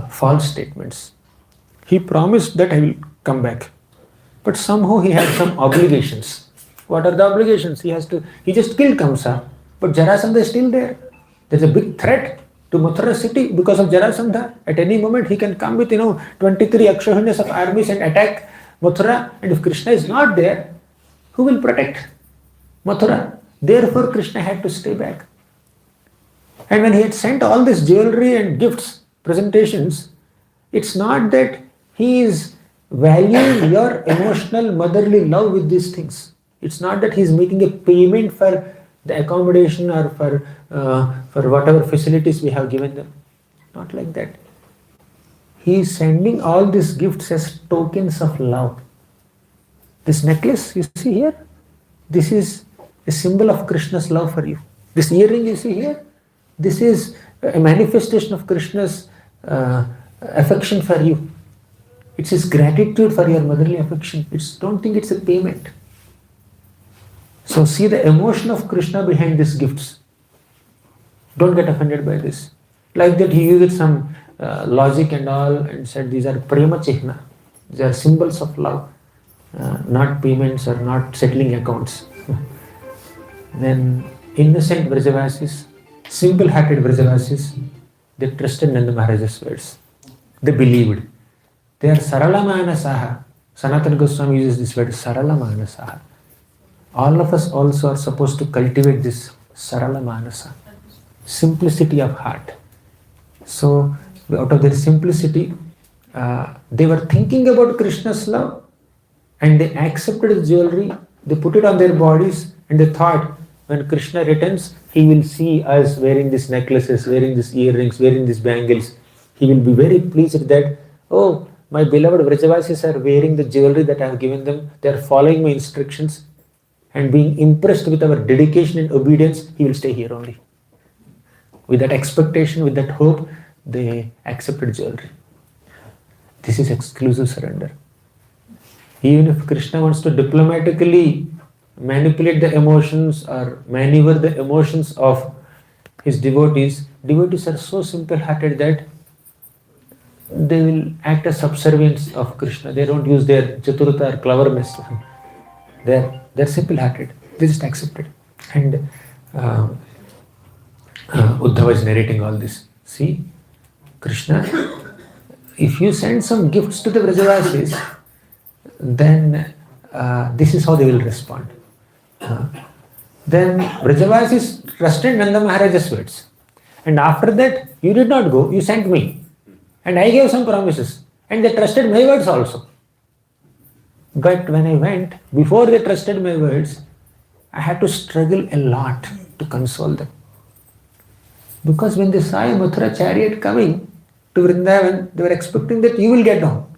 false statements. He promised that I will come back. But somehow he had some obligations. What are the obligations? He just killed Kamsa. But Jarasandha is still there. There's a big threat to Mathura city because of Jarasandha. At any moment he can come with 23 Akshahunyas of armies and attack Mathura. And if Krishna is not there, who will protect Mathura? Therefore Krishna had to stay back. And when he had sent all this jewelry and gifts, presentations, it's not that he is valuing your emotional motherly love with these things. It's not that he is making a payment for the accommodation or for whatever facilities we have given them. Not like that. He is sending all these gifts as tokens of love. This necklace you see here, this is a symbol of Krishna's love for you. This earring you see here, this is a manifestation of Krishna's affection for you. It's his gratitude for your motherly affection. Don't think it's a payment. So see the emotion of Krishna behind these gifts. Don't get offended by this. Like that he used some logic and all and said these are prema chihna. These are symbols of love, not payments or not settling accounts. Then innocent Vrajavasis, simple-hearted Vrajavasis, they trusted Nanda Maharaja's words. They believed. They are Sarala Manasaha. Sanatana Goswami uses this word, Sarala Manasaha. All of us also are supposed to cultivate this Sarala Manasa, simplicity of heart. So, out of their simplicity, they were thinking about Krishna's love and they accepted the jewelry, they put it on their bodies and they thought, when Krishna returns, he will see us wearing these necklaces, wearing these earrings, wearing these bangles. He will be very pleased that, oh, my beloved Vrajavasis are wearing the jewelry that I have given them. They are following my instructions and being impressed with our dedication and obedience, he will stay here only. With that expectation, with that hope, they accepted jewelry. This is exclusive surrender. Even if Krishna wants to diplomatically manipulate the emotions or maneuver the emotions of his devotees, devotees are so simple-hearted that they will act as subservients of Krishna. They don't use their chaturata or cleverness. They're simple-hearted. They just accept it. And Uddhava is narrating all this. See, Krishna, if you send some gifts to the Vrajavasis, then this is how they will respond. Then Vrajavasis trusted Nanda Maharaja's words. And after that, you did not go, you sent me. And I gave some promises. And they trusted my words also. But when I went, before they trusted my words, I had to struggle a lot to console them. Because when they saw a Mathura chariot coming to Vrindavan, they were expecting that you will get down.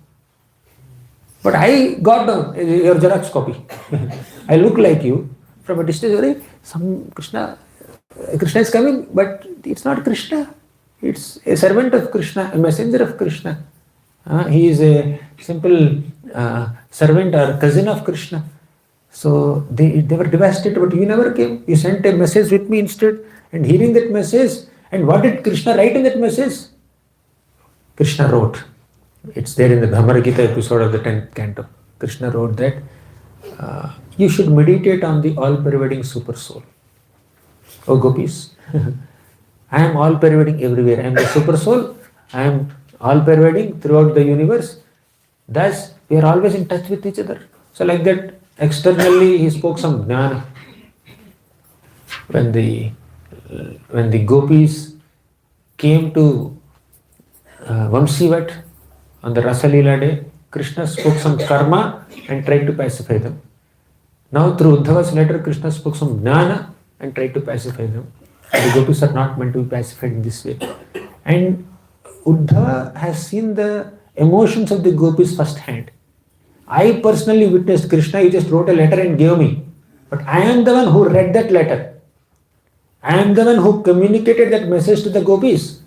But I got down, your Xerox copy. I look like you. From a distance, some Krishna is coming, but it's not Krishna. It's a servant of Krishna, a messenger of Krishna. He is a simple servant or cousin of Krishna. So they were devastated, but you never came. You sent a message with me instead. And hearing that message, and what did Krishna write in that message? Krishna wrote. It's there in the Bhagavad Gita episode of the 10th canto. Krishna wrote that you should meditate on the all-pervading super soul. Oh gopis, I am all-pervading everywhere. I am the super soul. I am all-pervading throughout the universe. Thus, we are always in touch with each other. So like that, externally he spoke some jnana. When the gopis came to Vamsivat on the Rasa Leela day, Krishna spoke some karma and tried to pacify them. Now through Uddhava's letter, Krishna spoke some jnana and tried to pacify them. The gopis are not meant to be pacified in this way. And Uddhava has seen the emotions of the gopis firsthand. I personally witnessed Krishna, he just wrote a letter and gave me. But I am the one who read that letter. I am the one who communicated that message to the gopis.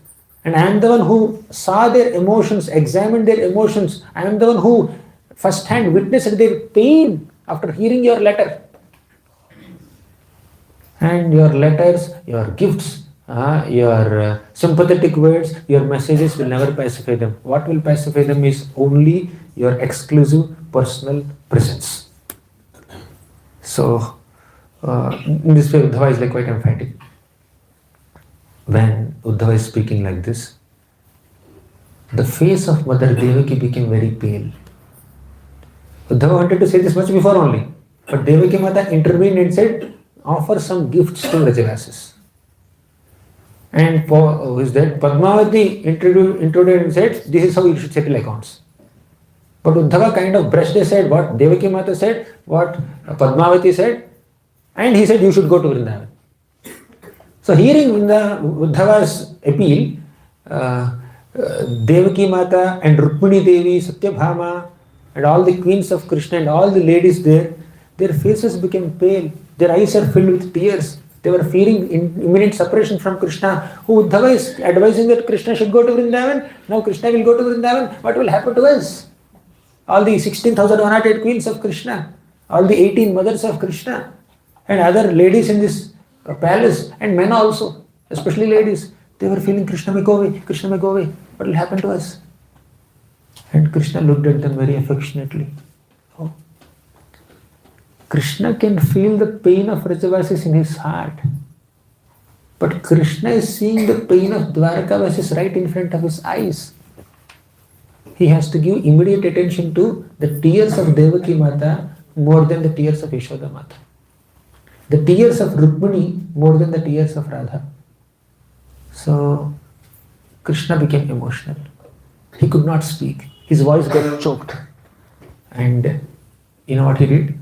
And I am the one who saw their emotions, examined their emotions. I am the one who first hand witnessed their pain after hearing your letter. And your letters, your gifts, your sympathetic words, your messages will never pacify them. What will pacify them is only your exclusive personal presence. So, in this way, Uddhava is like quite emphatic. When Uddhava is speaking like this, the face of Mother Devaki became very pale. Uddhava wanted to say this much before only, but Devaki Mata intervened and said, offer some gifts to Vrajavasis. And who is that? Padmavati introduced and said, this is how you should settle accounts. But Uddhava kind of brushed aside what Devaki Mata said, what Padmavati said, and he said, you should go to Vrindavan. So hearing Uddhava's appeal, Devaki Mata and Rukmini Devi, Satyabhama, and all the queens of Krishna and all the ladies there, their faces became pale. Their eyes are filled with tears. They were fearing imminent separation from Krishna. Who Uddhava is advising that Krishna should go to Vrindavan. Now Krishna will go to Vrindavan. What will happen to us? All the 16,108 queens of Krishna, all the 18 mothers of Krishna, and other ladies in this palace, and men also, especially ladies, they were feeling Krishna may go away, Krishna may go away. What will happen to us? And Krishna looked at them very affectionately. Oh. Krishna can feel the pain of Vrajavasis in his heart. But Krishna is seeing the pain of Dwarkavasis right in front of his eyes. He has to give immediate attention to the tears of Devaki Mata more than the tears of Yashoda Mata. The tears of Rukmini more than the tears of Radha. So Krishna became emotional. He could not speak. His voice got choked. And you know what he did?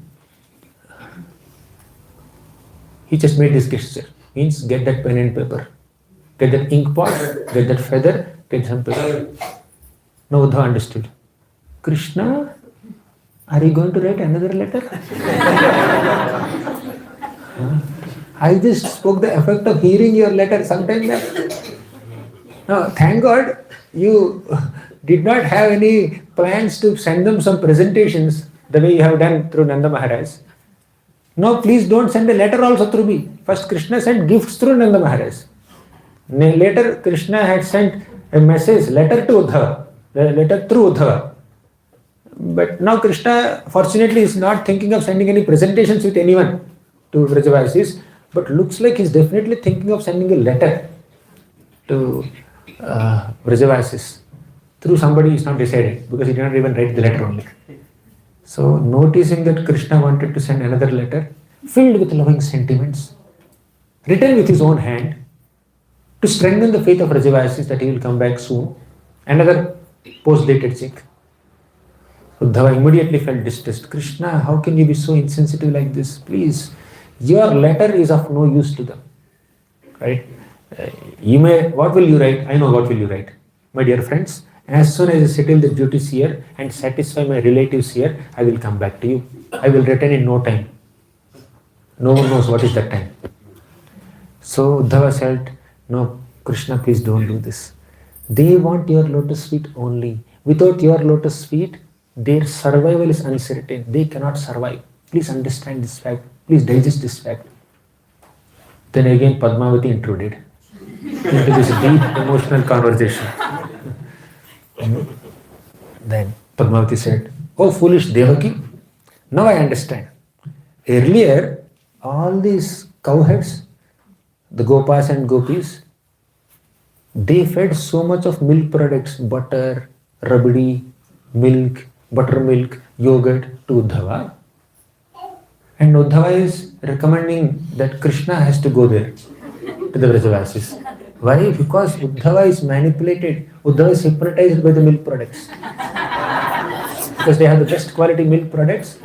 He just made this gesture. Means get that pen and paper. Get that ink pot, get that feather, get some paper. Now Uddhava understood. Krishna, are you going to write another letter? I just spoke the effect of hearing your letter sometime back. Now, thank God you did not have any plans to send them some presentations the way you have done through Nanda Maharaj. No, please don't send a letter also through me. First Krishna sent gifts through Nanda Maharaj. Later Krishna had sent a message, letter to Uddhava, letter through Uddhava. But now Krishna fortunately is not thinking of sending any presentations with anyone to Vrajavasis, but looks like he's definitely thinking of sending a letter to Vrajavasis through somebody. Is not decided because he did not even write the letter only. So noticing that Krishna wanted to send another letter filled with loving sentiments, written with his own hand, to strengthen the faith of Vrajavasis that he will come back soon, another post-dated check. Uddhava immediately felt distressed. Krishna, how can you be so insensitive like this? Please, your letter is of no use to them. Right? What will you write? I know what will you write. My dear friends, as soon as I settle the duties here and satisfy my relatives here, I will come back to you. I will return in no time. No one knows what is that time. So Uddhava said, no, Krishna, please don't do this. They want your lotus feet only. Without your lotus feet, their survival is uncertain. They cannot survive. Please understand this fact. Please digest this fact. Then again Padmavati intruded into this deep emotional conversation. Then Padmavati said, oh foolish Devaki, now I understand. Earlier, all these cowheads, the Gopas and Gopis, they fed so much of milk products, butter, rabdi, milk, buttermilk, yogurt to Uddhava. And Uddhava is recommending that Krishna has to go there to the Vrajavasis. Why? Because Uddhava is manipulated. Uddhava is hypnotized by the milk products. Because they have the best quality milk products.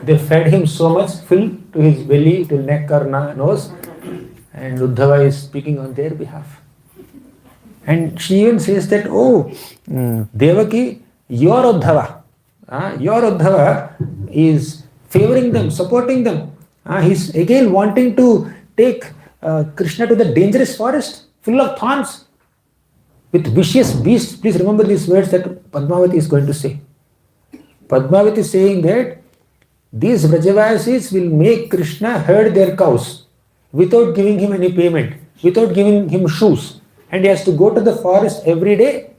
They fed him so much, filled to his belly, till neck or nose. And Uddhava is speaking on their behalf. And she even says that, oh, Devaki, you are Uddhava. Your Uddhava is favoring them, supporting them. He's again wanting to take Krishna to the dangerous forest full of thorns with vicious beasts. Please remember these words that Padmavati is going to say. Padmavati is saying that these Vrajavasis will make Krishna herd their cows without giving him any payment, without giving him shoes. And he has to go to the forest every day,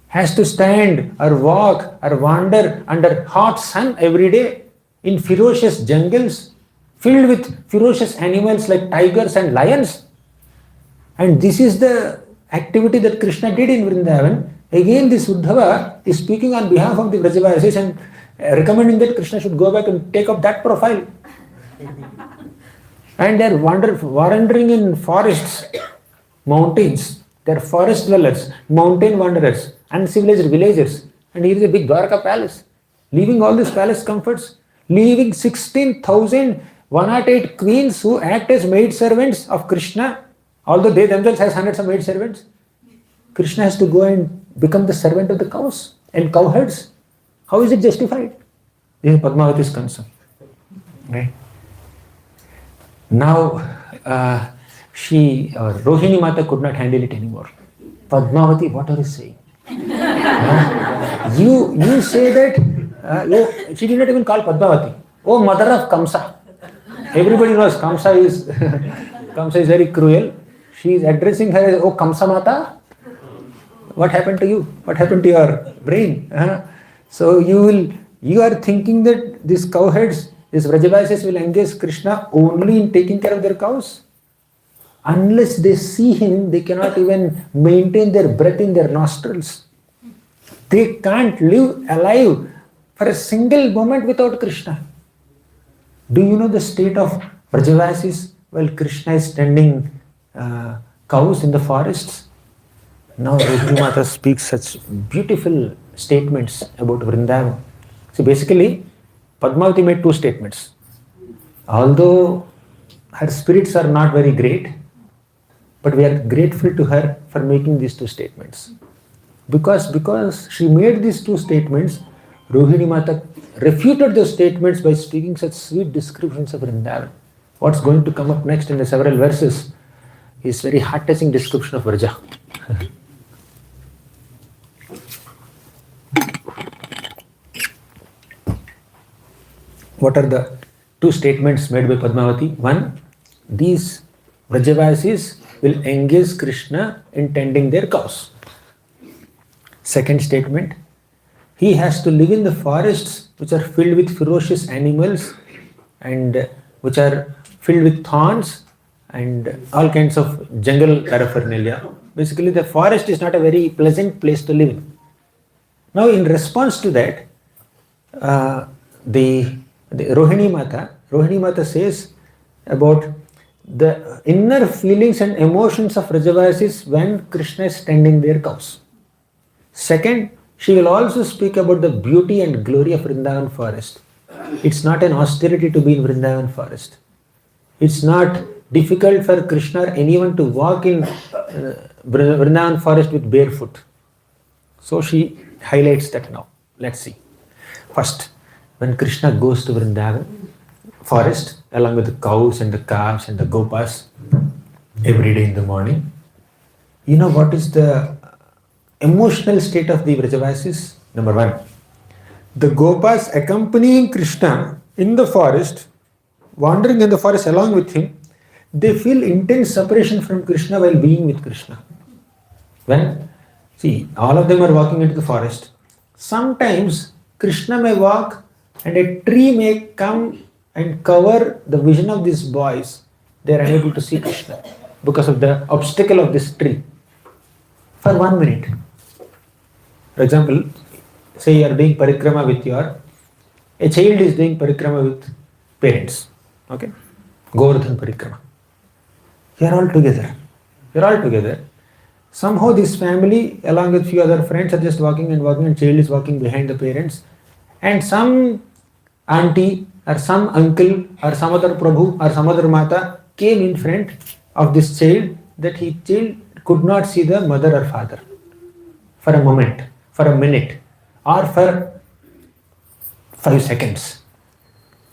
has to stand or walk or wander under hot sun every day in ferocious jungles filled with ferocious animals like tigers and lions. And this is the activity that Krishna did in Vrindavan. Again, this Uddhava is speaking on behalf of the Vrajavasis and recommending that Krishna should go back and take up that profile. And they are wandering in forests, mountains. They are forest dwellers, mountain wanderers, uncivilized villagers. And here is a big Dwarka palace. Leaving all these palace comforts, leaving 16,108 queens who act as maid servants of Krishna, although they themselves has hundreds of maid servants. Krishna has to go and become the servant of the cows and cowherds. How is it justified? This is Padmavati's concern. Right? Now, Rohini Mata could not handle it anymore. Padmavati, what are you saying? You say that, she did not even call Padmavati. Oh, mother of Kamsa. Everybody knows Kamsa is very cruel. She is addressing her as, oh, Kamsa Mata. What happened to you? What happened to your brain? So you are thinking that these cowherds, these Vrajavasis will engage Krishna only in taking care of their cows? Unless they see him, they cannot even maintain their breath in their nostrils. They can't live alive for a single moment without Krishna. Do you know the state of Vrajavasis while Krishna is tending cows in the forests? Now Rohini Mata speaks such beautiful statements about Vrindavan. So basically, Padmavati made two statements. Although her spirits are not very great, but we are grateful to her for making these two statements. Because she made these two statements, Rohini Mata refuted those statements by speaking such sweet descriptions of Vrindavan. What's going to come up next in the several verses is very heart-touching description of Vraja. What are the two statements made by Padmavati? One, these Vrajavasis will engage Krishna in tending their cows. Second statement, he has to live in the forests which are filled with ferocious animals and which are filled with thorns and all kinds of jungle paraphernalia. Basically, the forest is not a very pleasant place to live in. Now, in response to that, the Rohini Mata says about the inner feelings and emotions of Vrajavasis when Krishna is tending their cows. Second, she will also speak about the beauty and glory of Vrindavan forest. It's not an austerity to be in Vrindavan forest. It's not difficult for Krishna or anyone to walk in Vrindavan forest with barefoot. So she highlights that now. Let's see. First, when Krishna goes to Vrindavan forest along with the cows and the calves and the gopas every day in the morning, you know what is the emotional state of the Vrajavasis? Number one, the gopas accompanying Krishna in the forest, wandering in the forest along with him, they feel intense separation from Krishna while being with Krishna. When, see, all of them are walking into the forest. Sometimes Krishna may walk and a tree may come and cover the vision of these boys. They are unable to see Krishna because of the obstacle of this tree. For 1 minute. For example, say you are doing parikrama with a child is doing parikrama with parents. Okay? Govardhan parikrama. You are all together. Somehow this family along with few other friends are just walking and child is walking behind the parents. And some auntie or some uncle or some other Prabhu or some other Mata came in front of this child that child could not see the mother or father for a moment, for a minute, or for 5 seconds.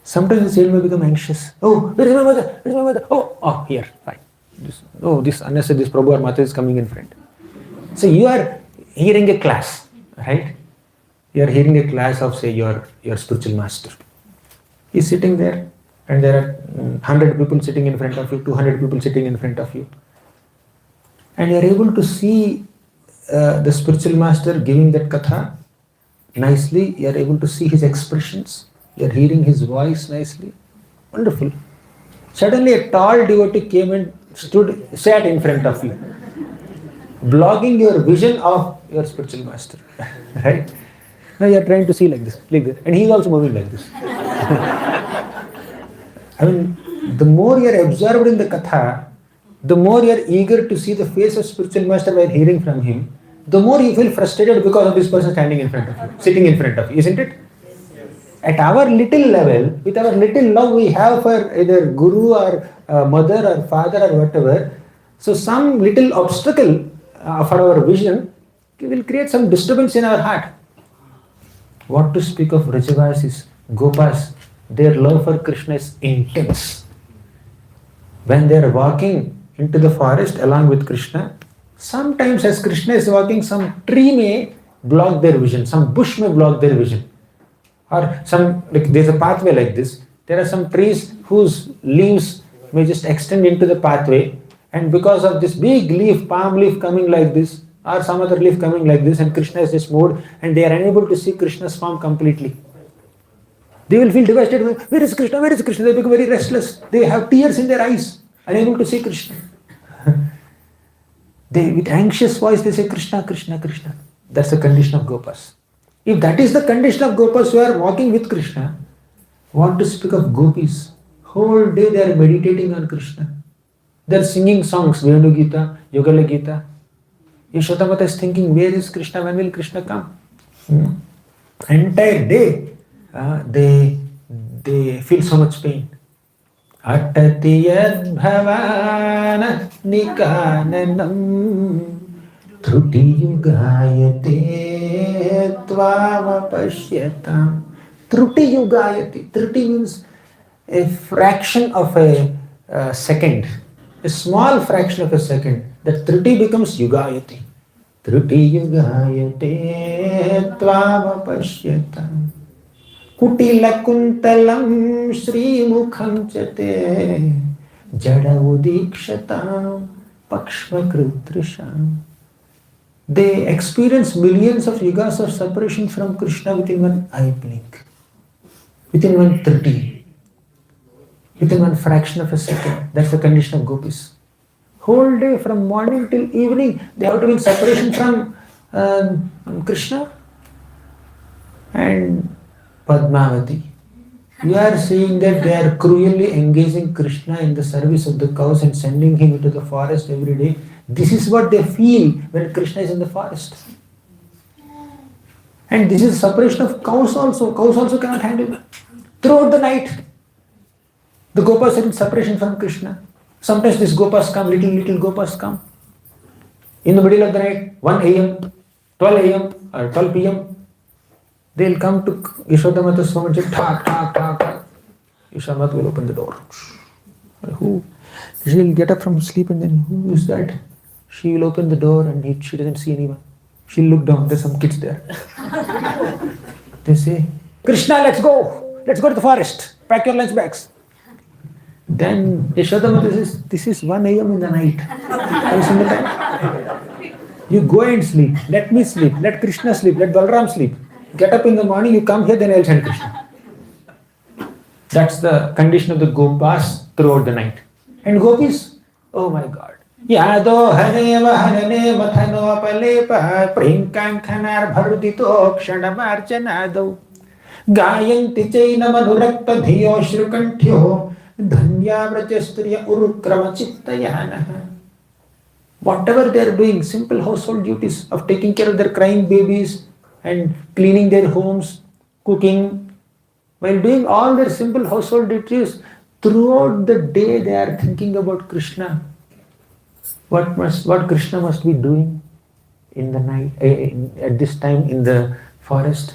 Sometimes the child may become anxious. Oh, where is my mother? Where is my mother? Oh, here, fine. This unnecessary, this Prabhu or Mata is coming in front. So you are hearing a class, right? You are hearing a class of, say, your spiritual master. He's sitting there, and there are 100 people sitting in front of you, 200 people sitting in front of you. And you are able to see the spiritual master giving that katha nicely. You are able to see his expressions. You are hearing his voice nicely. Wonderful. Suddenly a tall devotee came and sat in front of you, blocking your vision of your spiritual master. Right? Now you are trying to see like this, and he is also moving like this. I mean, the more you are absorbed in the katha, the more you are eager to see the face of spiritual master while hearing from him, the more you feel frustrated because of this person standing in front of you, sitting in front of you, isn't it? At our little level, with our little love we have for either guru or mother or father or whatever, so some little obstacle for our vision will create some disturbance in our heart. What to speak of Vrajavasis, Gopas? Their love for Krishna is intense. When they are walking into the forest along with Krishna, sometimes as Krishna is walking, some tree may block their vision, some bush may block their vision. Or there's a pathway like this. There are some trees whose leaves may just extend into the pathway, and because of this big leaf, palm leaf coming like this, or some other leaf coming like this, and Krishna is just moved, and they are unable to see Krishna's form completely. They will feel devastated. Where is Krishna? Where is Krishna? They become very restless. They have tears in their eyes, unable to see Krishna. They, with anxious voice, they say, Krishna, Krishna, Krishna. That's the condition of Gopas. If that is the condition of Gopas who are walking with Krishna, what to speak of Gopis? Whole day they are meditating on Krishna. They are singing songs, Venu Gita, Yogala Gita. Yashodamata is thinking, where is Krishna? When will Krishna come? Entire day, they feel so much pain. Atati yad bhavana nikananam Truti yugayate tvama pasyatam. Truti yugayate. Truti means a fraction of a second. A small fraction of a second. That truti becomes yugayate. Truti yugayate tvama pasyatam. Kutila kuntalam Sri Mukham chate Jada udikshatam Pakshma krutrisham. They experience millions of yugas of separation from Krishna within one eye blink, within one truti, within one fraction of a second. That's the condition of gopis. Whole day from morning till evening, they have to be in separation from Krishna. And Padmavati, you are seeing that they are cruelly engaging Krishna in the service of the cows and sending him into the forest every day. This is what they feel when Krishna is in the forest. And this is separation of cows also. Cows also cannot handle it. Throughout the night, the gopas are in separation from Krishna. Sometimes these gopas come, little gopas come. In the middle of the night, 1 a.m., 12 a.m. or 12 p.m., they'll come to Yashodamata's home and say, "Thak, thak, thak, thak." Yashodamata will open the door. Who? She'll get up from sleep and then, who is that? She will open the door and she doesn't see anyone. She'll look down, there's some kids there. They say, "Krishna, let's go. Let's go to the forest. Pack your lunch bags." Then Yashodamata says, "This is 1 a.m. in the night. You go and sleep. Let me sleep. Let Krishna sleep. Let Balaram sleep. Get up in the morning, you come here, then I'll send Krishna." That's the condition of the gopas throughout the night. And gopis, oh my God. Yado hane vahane mathano palepa prinkankanar bharudito kshanamaarchanado gayanti chaina manurakta dhiyo shrukantyo dhanya vrajasturya urukrama chittayanaha. Whatever they are doing, simple household duties of taking care of their crying babies and cleaning their homes, cooking, while doing all their simple household duties, throughout the day they are thinking about Krishna. What Krishna must be doing in the night, at this time in the forest.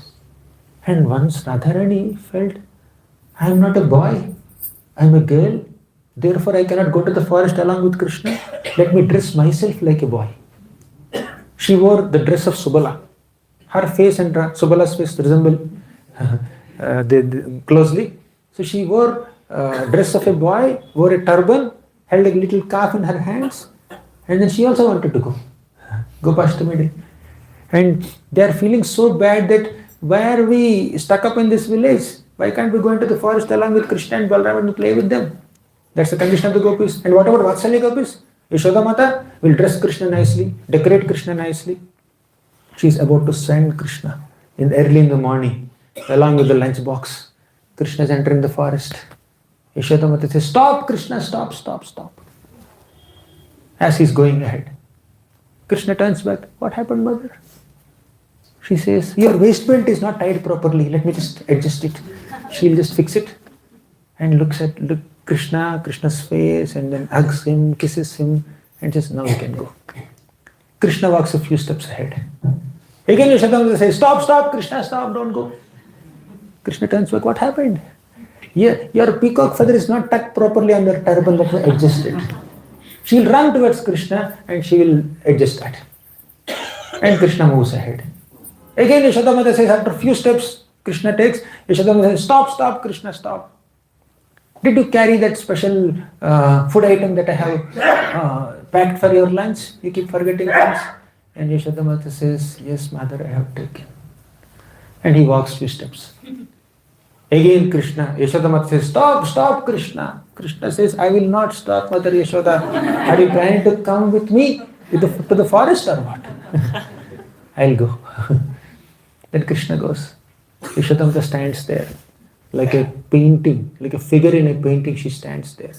And once Radharani felt, I am not a boy, I am a girl, therefore I cannot go to the forest along with Krishna. Let me dress myself like a boy. She wore the dress of Subala. Her face and Subala's face resemble closely. So she wore dress of a boy, wore a turban, held a little calf in her hands, and then she also wanted to go. Gopashtami day. And they are feeling so bad that why are we stuck up in this village? Why can't we go into the forest along with Krishna and Balram and play with them? That's the condition of the gopis. And what about Vatsalya gopis? Yashoda Mata will dress Krishna nicely, decorate Krishna nicely. She is about to send Krishna early in the morning along with the lunch box. Krishna is entering the forest. Yashoda Mata says, stop Krishna, stop, stop, stop. As he is going ahead. Krishna turns back. What happened, mother? She says, your waistbelt is not tied properly. Let me just adjust it. She'll just fix it. And looks at Krishna's face, and then hugs him, kisses him, and says, now you can go. Krishna walks a few steps ahead. Again Yashoda says, stop, stop, Krishna, stop, don't go. Krishna turns back, what happened? Your peacock feather is not tucked properly on your turban, let me adjust it. She will run towards Krishna and she will adjust that. And Krishna moves ahead. Again Yashoda Mata says, after a few steps Krishna takes, Yashoda Mata says, stop, stop, Krishna, stop. Did you carry that special food item that I have packed for your lunch? You keep forgetting things. And Yashoda Mata says, yes, mother, I have taken. And he walks few steps. Again Krishna, Yashoda Mata says, stop, stop, Krishna. Krishna says, I will not stop, Mother Yashoda. Are you planning to come with me to the forest or what? I'll go. Then Krishna goes. Yashoda Mata stands there. Like a painting, like a figure in a painting, she stands there.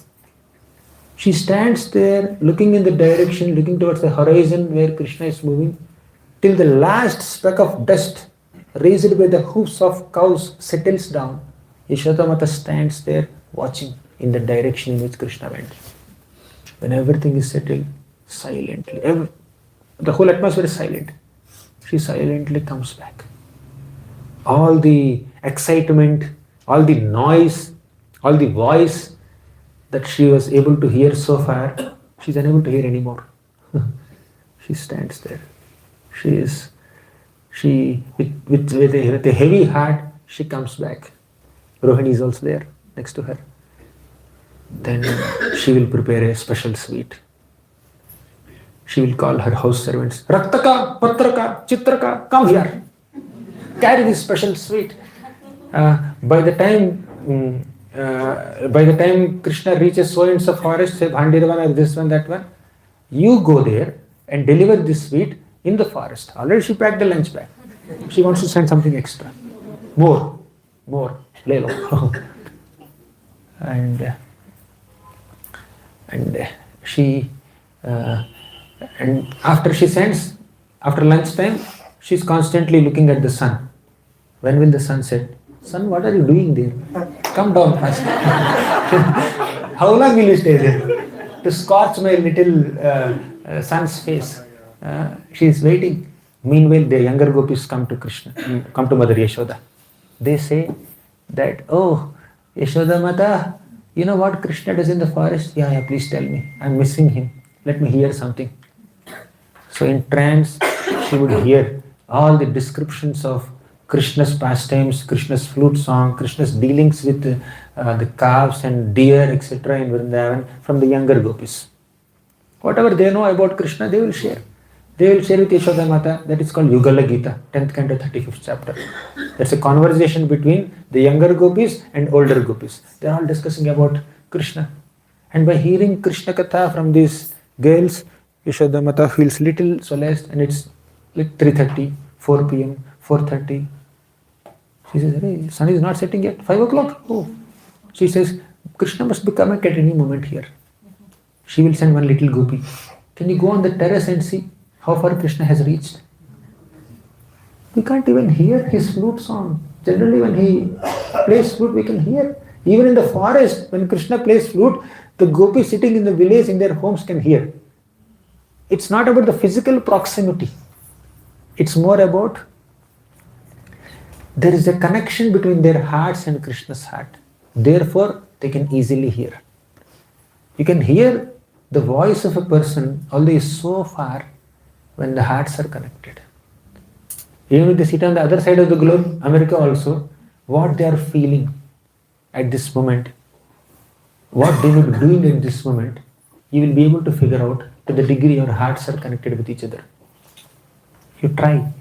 She stands there looking in the direction, looking towards the horizon where Krishna is moving, till the last speck of dust raised by the hoofs of cows settles down. Yashoda Mata stands there watching in the direction in which Krishna went. When everything is settled, silently, the whole atmosphere is silent. She silently comes back. All the excitement, all the noise, all the voice that she was able to hear so far, she's unable to hear anymore. She stands there. With a heavy heart, she comes back. Rohini is also there next to her. Then she will prepare a special sweet. She will call her house servants, Raktaka, Patraka, Chitraka, come here. Carry this special sweet. By the time Krishna reaches so and so forest, say Bhandirvan or this one, that one, you go there and deliver this sweet in the forest. Already she packed the lunch bag. She wants to send something extra. More. Lelo. And after she sends, after lunchtime, she's constantly looking at the sun. When will the sun set? Sun, what are you doing there? Come down fast. How long will you stay there? To scorch my little son's face. She is waiting. Meanwhile, the younger gopis come to Krishna, come to Mother Yashoda. They say that, oh, Yashoda Mata, you know what Krishna does in the forest? Yeah, please tell me. I'm missing him. Let me hear something. So in trance, she would hear all the descriptions of Krishna's pastimes, Krishna's flute song, Krishna's dealings with the calves and deer, etc. in Vrindavan from the younger gopis. Whatever they know about Krishna, they will share. They will share with Yashoda Mata. That is called Yugala Gita, 10th canto, 35th chapter. That's a conversation between the younger gopis and older gopis. They are all discussing about Krishna. And by hearing Krishna Katha from these girls, Yashoda Mata feels little solaced, and it's like 3:30, 4 p.m., 4:30. She says, hey, sun is not setting yet. 5 o'clock? Oh. She says, Krishna must be coming at any moment here. She will send one little gopi. Can you go on the terrace and see how far Krishna has reached? We can't even hear his flute song. Generally when he plays flute, we can hear. Even in the forest, when Krishna plays flute, the gopis sitting in the village in their homes can hear. It's not about the physical proximity. It's more about There is a connection between their hearts and Krishna's heart. Therefore, they can easily hear. You can hear the voice of a person, although he is so far, when the hearts are connected. Even if they sit on the other side of the globe, America also, what they are feeling at this moment, what they will be doing in this moment, you will be able to figure out to the degree your hearts are connected with each other. You try.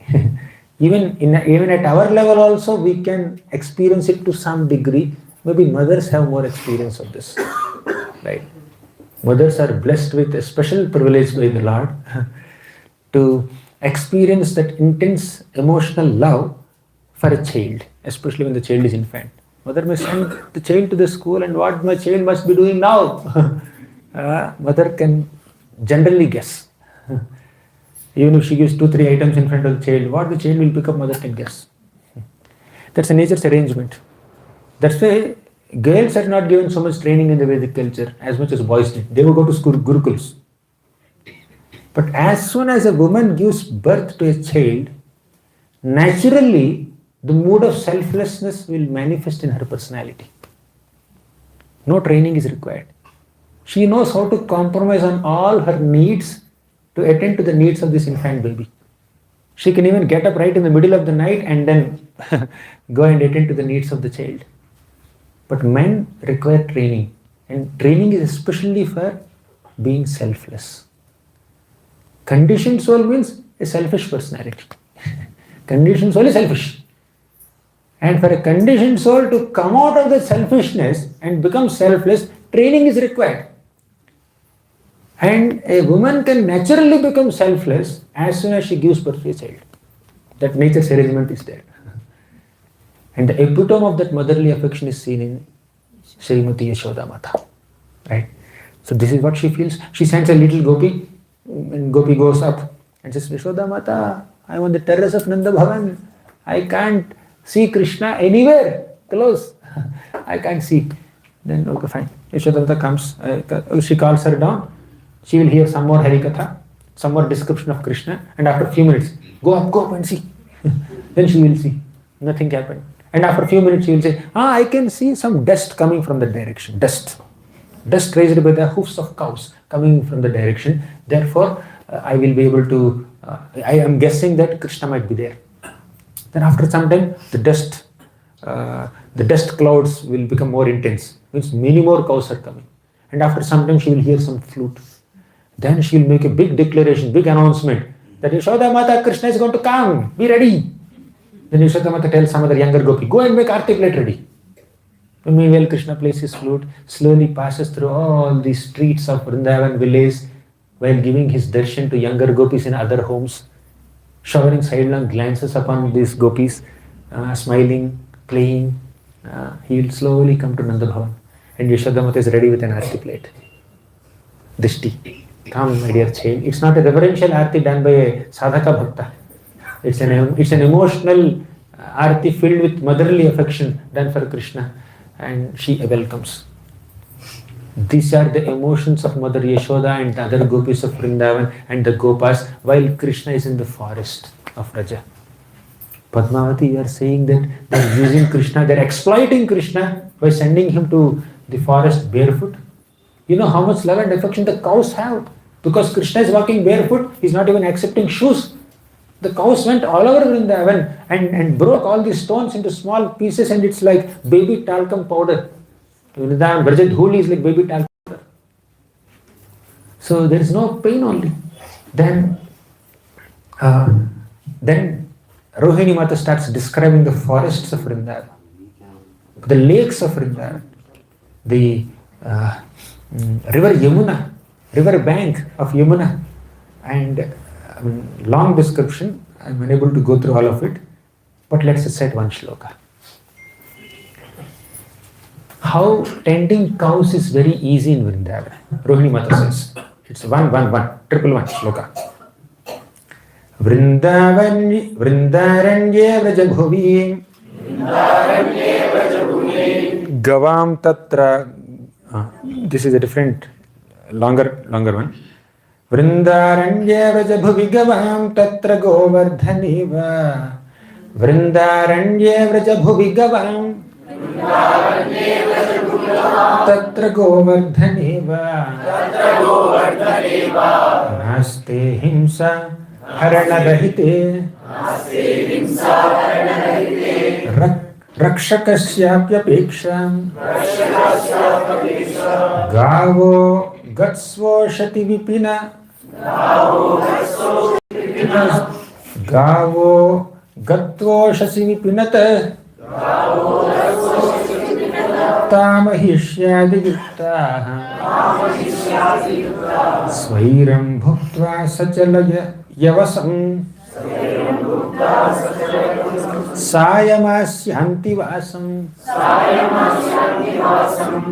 Even at our level also, we can experience it to some degree. Maybe mothers have more experience of this, right? Mothers are blessed with a special privilege by the Lord to experience that intense emotional love for a child, especially when the child is infant. Mother may send the child to the school, and what my child must be doing now, mother can generally guess. Even if she gives 2-3 items in front of the child, what the child will pick up, mother can guess. That's a nature's arrangement. That's why girls are not given so much training in the Vedic culture as much as boys did. They would go to school, gurukuls. But as soon as a woman gives birth to a child, naturally the mood of selflessness will manifest in her personality. No training is required. She knows how to compromise on all her needs to attend to the needs of this infant baby. She can even get up right in the middle of the night and then go and attend to the needs of the child. But men require training, and training is especially for being selfless. Conditioned soul means a selfish personality. Conditioned soul is selfish. And for a conditioned soul to come out of the selfishness and become selfless, training is required. And a woman can naturally become selfless as soon as she gives birth to a child. That nature's arrangement is there. And the epitome of that motherly affection is seen in Srimati Yashoda Mata. Right? So this is what she feels. She sends a little gopi, and gopi goes up and says, Yashoda Mata, I am on the terrace of Nanda Bhavan. I can't see Krishna anywhere close. I can't see. Then, okay, fine. Yashoda Mata comes, she calls her down. She will hear some more Harikatha, some more description of Krishna, and after a few minutes, go up and see. Then she will see. Nothing happened. And after a few minutes, she will say, I can see some dust coming from that direction. Dust raised by the hoofs of cows coming from the direction. Therefore, I will be able to, I am guessing that Krishna might be there. Then after some time, the dust clouds will become more intense. Means many more cows are coming. And after some time, she will hear some flute. Then she will make a big declaration, big announcement that Yashoda Mata, Krishna is going to come. Be ready. Then Yashoda Mata tells some other younger gopi, go and make Aarti plate ready. Meanwhile, Krishna plays his flute, slowly passes through all the streets of Vrindavan village while giving his darshan to younger gopis in other homes, showering sidelong glances upon these gopis, smiling, playing. He will slowly come to Nanda Bhavan. And Yashoda Mata is ready with an Aarti plate. Dishti. Come, my dear child. It's not a reverential Aarti done by a sadhaka bhakta. It's an emotional Aarti filled with motherly affection done for Krishna, and she welcomes. These are the emotions of Mother Yashoda and the other gopis of Vrindavan and the Gopas while Krishna is in the forest of Raja. Padmavati, you are saying that they are using Krishna, they are exploiting Krishna by sending him to the forest barefoot. You know how much love and affection the cows have. Because Krishna is walking barefoot, he is not even accepting shoes. The cows went all over Vrindavan and broke all these stones into small pieces, and it's like baby talcum powder. Vrindavan, Brajadhuli is like baby talcum powder. So there is no pain only. Then Rohini Mata starts describing the forests of Vrindavan, the lakes of Vrindavan, the river Yamuna, river bank of Yamuna, and long description. I am unable to go through all of it, but let's recite one shloka. How tending cows is very easy in Vrindavan. Rohini Mata says, it's 111 shloka. Vrindaranye Vrajabhuvi Gavam Tatra. This is a different, longer one. Vrindaranye Vrajabhuvi Gavam Tatra Govardhaniva Vrindaranye vraja bhuvi gavam Tatra govardhaneva Naste himsa harana rahite Rakshakasyapyapeksham Gavo gatsvoshati vipina Gavo gatvoshasi vipinata Tamahishyadi yuttaha Svairam bhuktva sachalaya yavasam Sayamasyanti vasam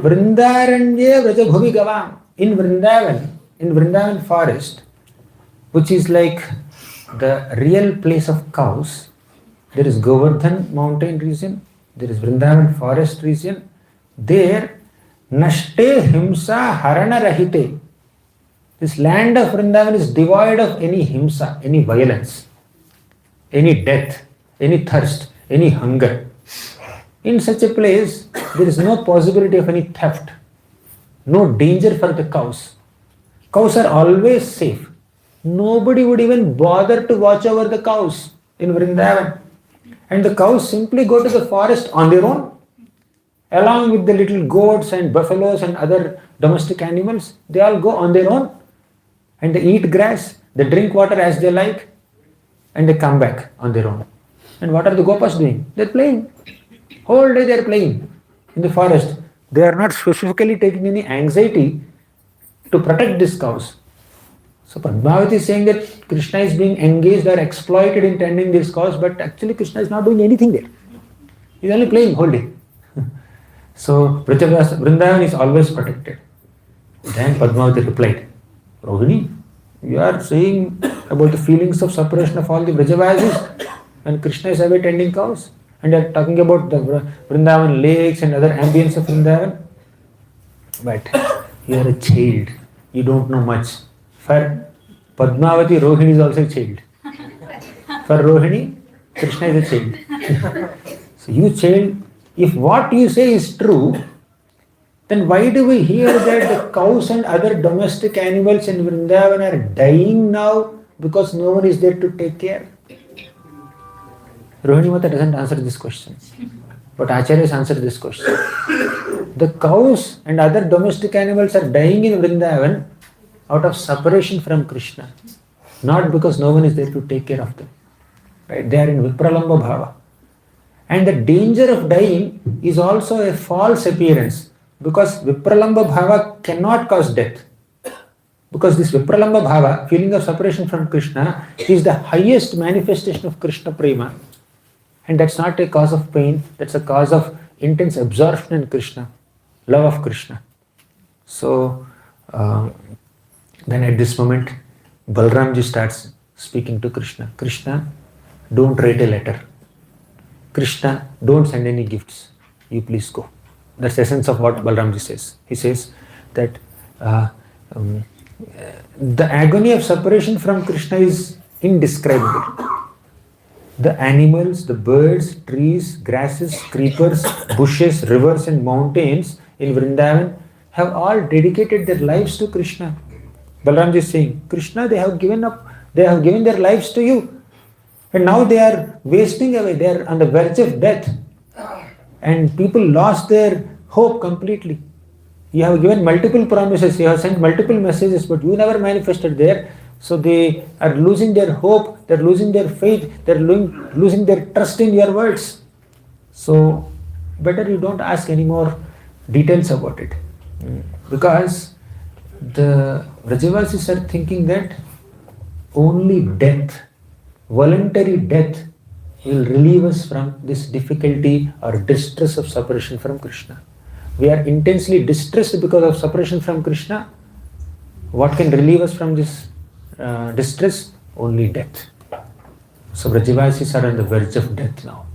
Vrindaranye vrajabhuvi gavam. In Vrindavan forest, which is like the real place of cows, there is Govardhan mountain region, there is Vrindavan forest region. There, Nashte Himsa Harana Rahite. This land of Vrindavan is devoid of any himsa, any violence, any death, any thirst, any hunger. In such a place, there is no possibility of any theft, no danger for the cows. Cows are always safe. Nobody would even bother to watch over the cows in Vrindavan. And the cows simply go to the forest on their own, along with the little goats and buffaloes and other domestic animals. They all go on their own and they eat grass, they drink water as they like, and they come back on their own. And what are the gopas doing? They're playing. Whole day they're playing in the forest. They are not specifically taking any anxiety to protect these cows. So Padmavati is saying that Krishna is being engaged or exploited in tending these cows, but actually Krishna is not doing anything there. He's only playing whole day. So Vrindavan is always protected. Then Padmavati replied, Rohini, you are saying about the feelings of separation of all the Vrajavasis when Krishna is away tending cows, and you are talking about the Vrindavan lakes and other ambience of Vrindavan. But you are a child, you don't know much. For Padmavati, Rohini is also a child. For Rohini, Krishna is a child. So you child, if what you say is true, then why do we hear that the cows and other domestic animals in Vrindavan are dying now because no one is there to take care? Rohini Mata doesn't answer this question, but Acharyas answer this question. The cows and other domestic animals are dying in Vrindavan out of separation from Krishna, not because no one is there to take care of them. Right? They are in Vipralamba Bhava. And the danger of dying is also a false appearance, because Vipralamba Bhava cannot cause death. Because this Vipralamba Bhava, feeling of separation from Krishna, is the highest manifestation of Krishna Prema. And that's not a cause of pain, that's a cause of intense absorption in Krishna, love of Krishna. So, then at this moment, Balramji starts speaking to Krishna. Krishna, don't write a letter. Krishna, don't send any gifts. You please go. That's the essence of what Balramji says. He says that the agony of separation from Krishna is indescribable. The animals, the birds, trees, grasses, creepers, bushes, rivers and mountains in Vrindavan have all dedicated their lives to Krishna. Balramji is saying, Krishna, they have given their lives to you. And now they are wasting away, they are on the verge of death. And people lost their hope completely. You have given multiple promises, you have sent multiple messages, but you never manifested there. So they are losing their hope, they are losing their faith, they are losing their trust in your words. So better you don't ask any more details about it. Because the Vrajavasis are thinking that only death, voluntary death, will relieve us from this difficulty or distress of separation from Krishna. We are intensely distressed because of separation from Krishna. What can relieve us from this distress? Only death. So Vrajavasis are on the verge of death now.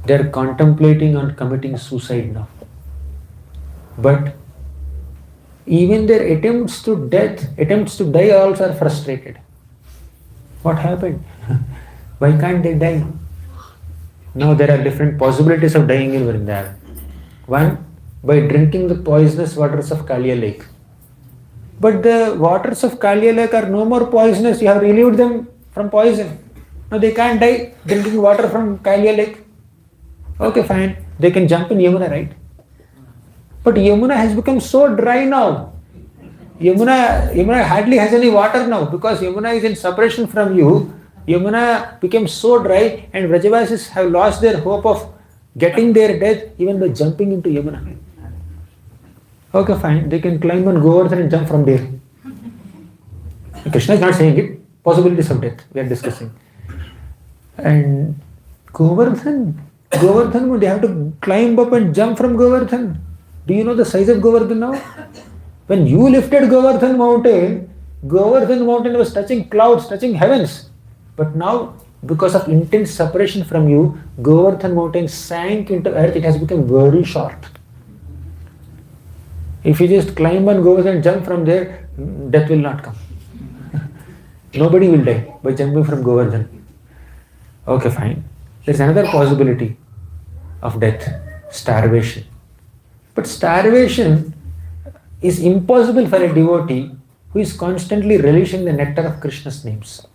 They are contemplating on committing suicide now. But even their attempts to die also are frustrated. What happened? Why can't they die? Now there are different possibilities of dying in Vrindavan. One, by drinking the poisonous waters of Kalia Lake. But the waters of Kalia Lake are no more poisonous. You have relieved them from poison. Now they can't die drinking water from Kalia Lake. Okay, fine. They can jump in Yamuna, right? But Yamuna has become so dry now. Yamuna hardly has any water now because Yamuna is in separation from you. Yamuna became so dry and Vrajavasis have lost their hope of getting their death even by jumping into Yamuna. Okay, fine. They can climb on Govardhan and jump from there. Krishna is not saying it. Possibilities of death we are discussing. And Govardhan, they have to climb up and jump from Govardhan. Do you know the size of Govardhan now? When you lifted Govardhan mountain was touching clouds, touching heavens. But now, because of intense separation from you, Govardhan mountain sank into earth. It has become very short. If you just climb on Govardhan and jump from there, death will not come. Nobody will die by jumping from Govardhan. Okay, fine. There is another possibility of death, starvation. But starvation is impossible for a devotee who is constantly relishing the nectar of Krishna's names.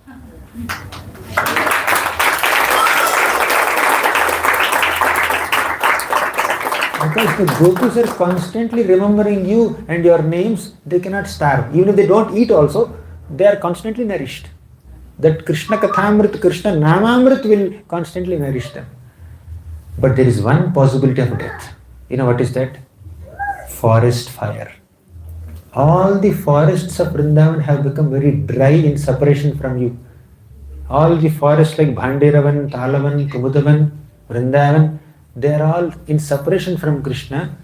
Because the gopis are constantly remembering you and your names, they cannot starve. Even if they don't eat also, they are constantly nourished. That Krishna Kathamrit, Krishna Namamrit will constantly nourish them. But there is one possibility of death. You know what is that? Forest fire. All the forests of Vrindavan have become very dry in separation from you. All the forests like Bhandiravan, Talavan, Kumudavan, Vrindavan, they are all in separation from Krishna.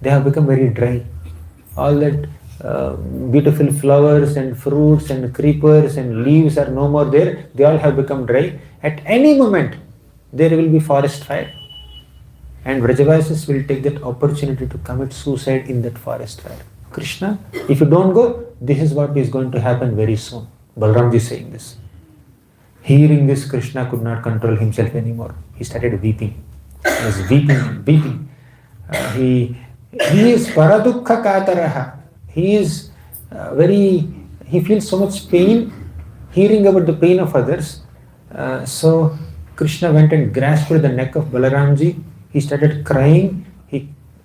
They have become very dry. All that beautiful flowers and fruits and creepers and leaves are no more there. They all have become dry. At any moment, there will be forest fire. And Vrajavasis will take that opportunity to commit suicide in that forest fire. Krishna, if you don't go, this is what is going to happen very soon. Balramji is saying this. Hearing this, Krishna could not control himself anymore. He started weeping. He was weeping. He is paradukha kataraha. He feels so much pain hearing about the pain of others. So Krishna went and grasped the neck of Balaramji. He started crying.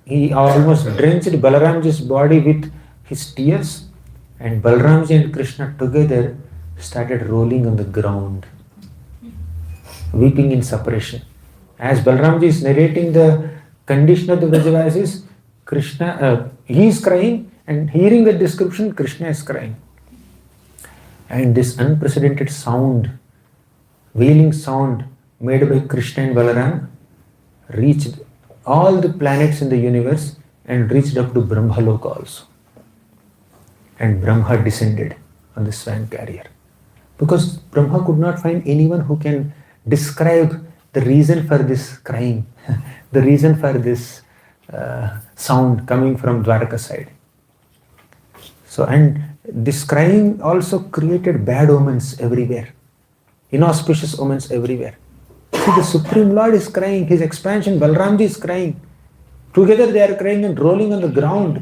He almost drenched Balaramji's body with his tears. And Balaramji and Krishna together started rolling on the ground, weeping in separation. As Balaramji is narrating the condition of the Vrajavasis, Krishna, he is crying, and hearing the description, Krishna is crying. And this unprecedented sound, wailing sound made by Krishna and Balaram reached all the planets in the universe and reached up to Brahmaloka also. And Brahma descended on the swan carrier. Because Brahma could not find anyone who can describe the reason for this crying, the reason for this sound coming from Dwaraka side. So, and this crying also created bad omens everywhere, inauspicious omens everywhere. See, the Supreme Lord is crying, his expansion, Balramji is crying. Together they are crying and rolling on the ground.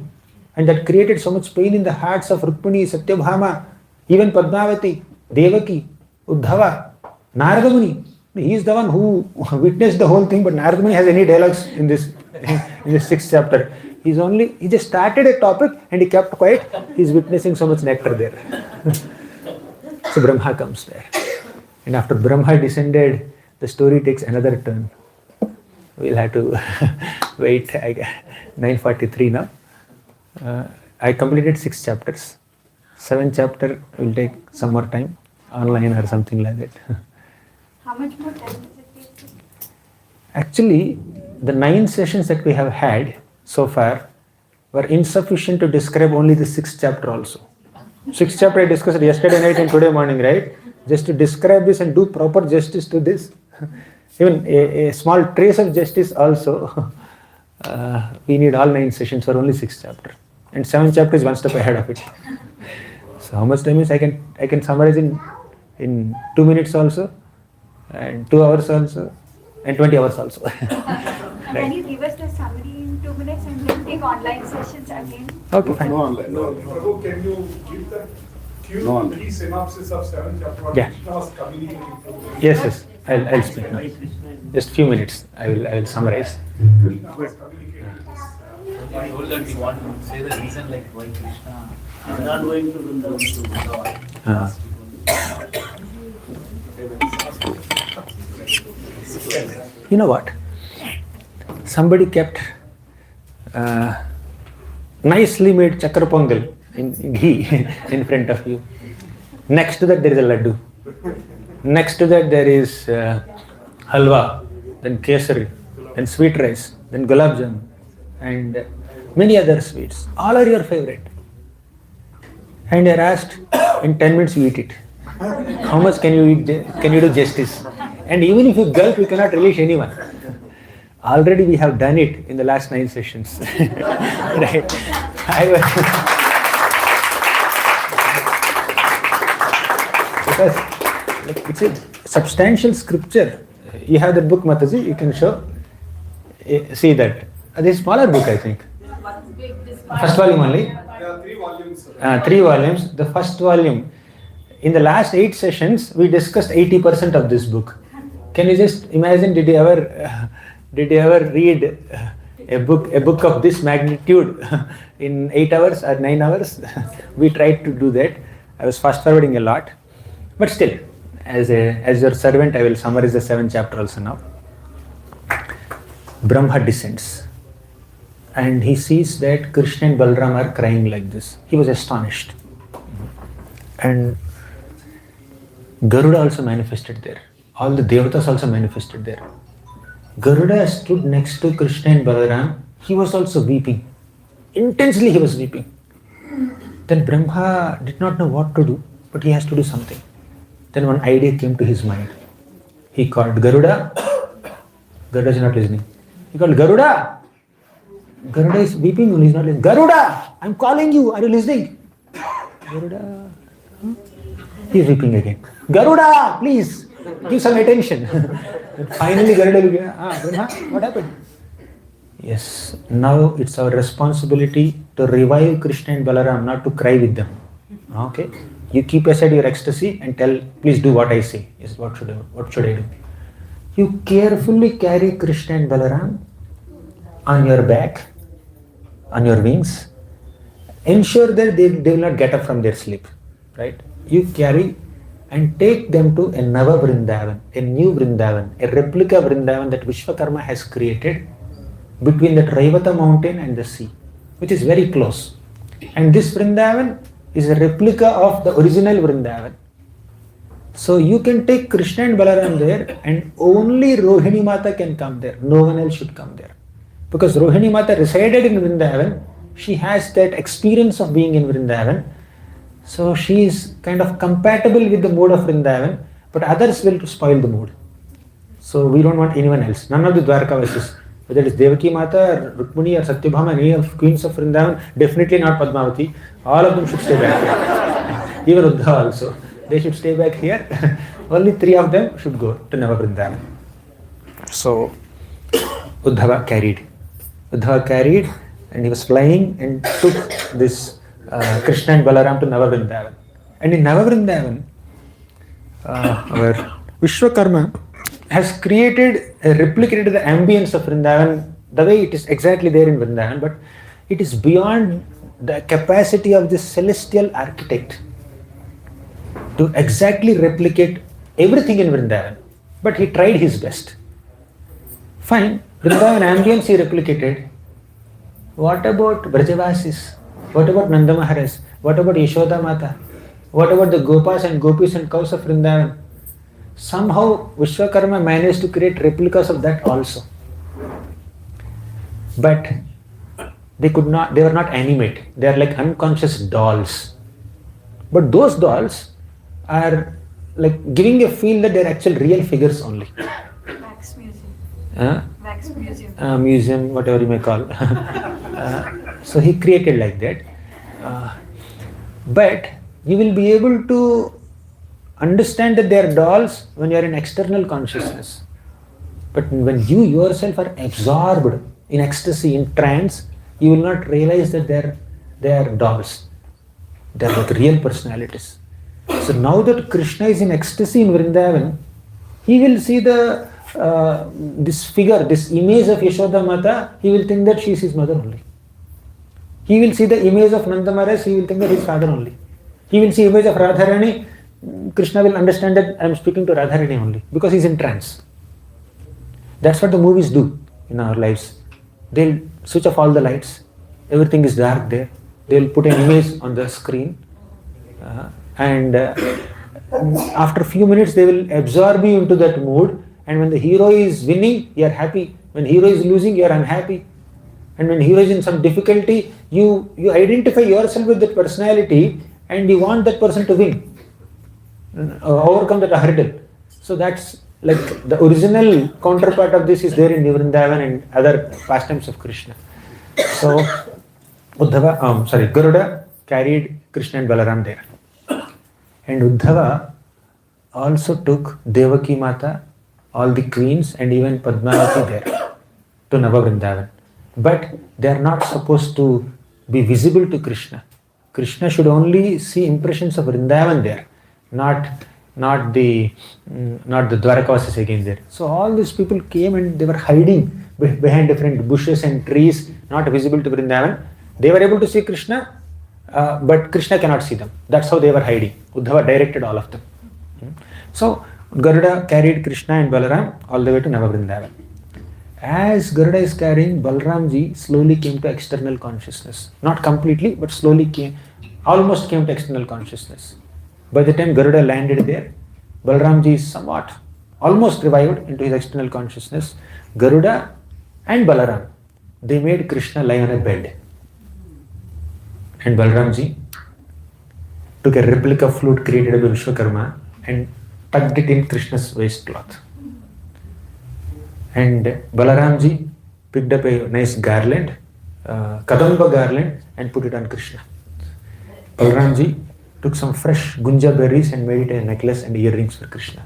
And that created so much pain in the hearts of Rukmini, Satyabhama, even Padmavati, Devaki, Uddhava, Narada Muni. He is the one who witnessed the whole thing, but Narada Muni has any dialogues in this 6th chapter. He just started a topic and he kept quiet. He's witnessing so much nectar there. So Brahma comes there. And after Brahma descended, the story takes another turn. We'll have to wait. 9:43 now. I completed 6 chapters. 7th chapter will take some more time, online or something like that. How much more time does it take? Actually, the 9 sessions that we have had so far were insufficient to describe only the 6th chapter also. 6th chapter I discussed yesterday night and today morning, right? Just to describe this and do proper justice to this. Even a small trace of justice also. We need all 9 sessions for only 6th chapter. And 7th chapter is one step ahead of it. So how much time is I can summarize in 2 minutes also, and 2 hours also, and 20 hours also. Can you give us the summary in 2 minutes and then take online sessions again? Okay, fine. No online. No online. Prabhu, can you give the No online. key synopsis of 7th chapter? What Yeah. Krishna was communicating to them? Yes. I'll speak now. Just few minutes. I will summarize. Krishna was communicating this. I told that we want to say the reason like why Krishna is not going to Vrindavan to God. Uh, you know what? Somebody kept nicely made chakra pongal in ghee in front of you. Next to that there is a laddu. Next to that there is halwa, then kesari, then sweet rice, then gulab jamun, and many other sweets. All are your favorite. And you are asked, in 10 minutes you eat it. How much can you eat? Can you do justice? And even if you gulp, you cannot relish anyone. Already we have done it in the last 9 sessions. Right? Because like, it's a substantial scripture. You have the book, Mataji, you can show. See that. This is smaller book, I think. First volume only. There are 3 volumes. Sir. 3 volumes. The first volume. In the last 8 sessions, we discussed 80% of this book. Can you just imagine? Did you ever read a book of this magnitude in 8 hours or 9 hours? We tried to do that. I was fast forwarding a lot, but still, as your servant, I will summarize the 7th chapter also now. Brahma descends, and he sees that Krishna and Balaram are crying like this. He was astonished, and Garuda also manifested there. All the devatas also manifested there. Garuda stood next to Krishna and Balaram. He was also weeping. Intensely he was weeping. Then Brahma did not know what to do, but he has to do something. Then one idea came to his mind. He called Garuda. Garuda is not listening. He called Garuda. Garuda is weeping and he is not listening. Garuda, I am calling you. Are you listening? Garuda. He is weeping again. Garuda, please give some attention. Finally, Garuda will give, Brahma, what happened? Yes, now it's our responsibility to revive Krishna and Balaram, not to cry with them. Okay? You keep aside your ecstasy and tell, please do what I say. Yes, what should I do? You carefully carry Krishna and Balaram on your back, on your wings. Ensure that they will not get up from their sleep. Right? You carry and take them to a Nava Vrindavan, a new Vrindavan, a replica Vrindavan that Vishwakarma has created between that Raivata mountain and the sea, which is very close. And this Vrindavan is a replica of the original Vrindavan. So you can take Krishna and Balaram there, and only Rohini Mata can come there. No one else should come there. Because Rohini Mata resided in Vrindavan, she has that experience of being in Vrindavan. So she is kind of compatible with the mood of Vrindavan, but others will spoil the mood. So we don't want anyone else. None of the Dwarkavasis, whether it is Devaki Mata, or Rukmini or Satyabhama, any of queens of Vrindavan, definitely not Padmavati. All of them should stay back here. Even Uddhava also. They should stay back here. Only 3 of them should go to Nava Vrindavan. So Uddhava carried and he was flying and took this Krishna and Balaram to Nava Vrindavan. And in Nava Vrindavan, our Vishwakarma has replicated the ambience of Vrindavan the way it is exactly there in Vrindavan, but it is beyond the capacity of this celestial architect to exactly replicate everything in Vrindavan. But he tried his best. Fine, Vrindavan ambience he replicated. What about Brajavasis? What about Nanda Maharaj? What about Yashoda Mata? What about the Gopas and Gopis and cows of Vrindavan? Somehow Vishwakarma managed to create replicas of that also. But they were not animate. They are like unconscious dolls. But those dolls are like giving a feel that they are actual real figures only. Wax museum. Wax museum. Museum, whatever you may call. So he created like that. But you will be able to understand that they are dolls when you are in external consciousness. But when you yourself are absorbed in ecstasy, in trance, you will not realize that they are dolls. They are like real personalities. So now that Krishna is in ecstasy in Vrindavan, he will see this figure, this image of Yashoda Mata, he will think that she is his mother only. He will see the image of Nanda Maharaj, he will think that his father only. He will see image of Radharani, Krishna will understand that I am speaking to Radharani only, because he is in trance. That's what the movies do in our lives. They'll switch off all the lights, everything is dark there. They'll put an image on the screen, and after a few minutes they will absorb you into that mood, and when the hero is winning, you are happy. When hero is losing, you are unhappy. And when hero is in some difficulty, you identify yourself with that personality and you want that person to win, overcome that hurdle. So that's like the original counterpart of this is there in Vrindavan and other pastimes of Krishna. So Garuda carried Krishna and Balaram there. And Uddhava also took Devaki Mata, all the queens and even Padmavati there to Navavrindavan. But they are not supposed to be visible to Krishna. Krishna should only see impressions of Vrindavan there, not the Dwarkavasis again there. So all these people came and they were hiding behind different bushes and trees, not visible to Vrindavan. They were able to see Krishna, but Krishna cannot see them. That's how they were hiding. Uddhava directed all of them. So Garuda carried Krishna and Balaram all the way to Navavrindavan. As Garuda is carrying, Balramji slowly came to external consciousness. Not completely, but slowly almost came to external consciousness. By the time Garuda landed there, Balramji is almost revived into his external consciousness. Garuda and Balaram, they made Krishna lie on a bed. And Balramji took a replica flute created by Vishwakarma and tucked it in Krishna's waistcloth. And Balaramji picked up a nice garland, Kadamba garland, and put it on Krishna. Balaramji took some fresh gunja berries and made it a necklace and earrings for Krishna.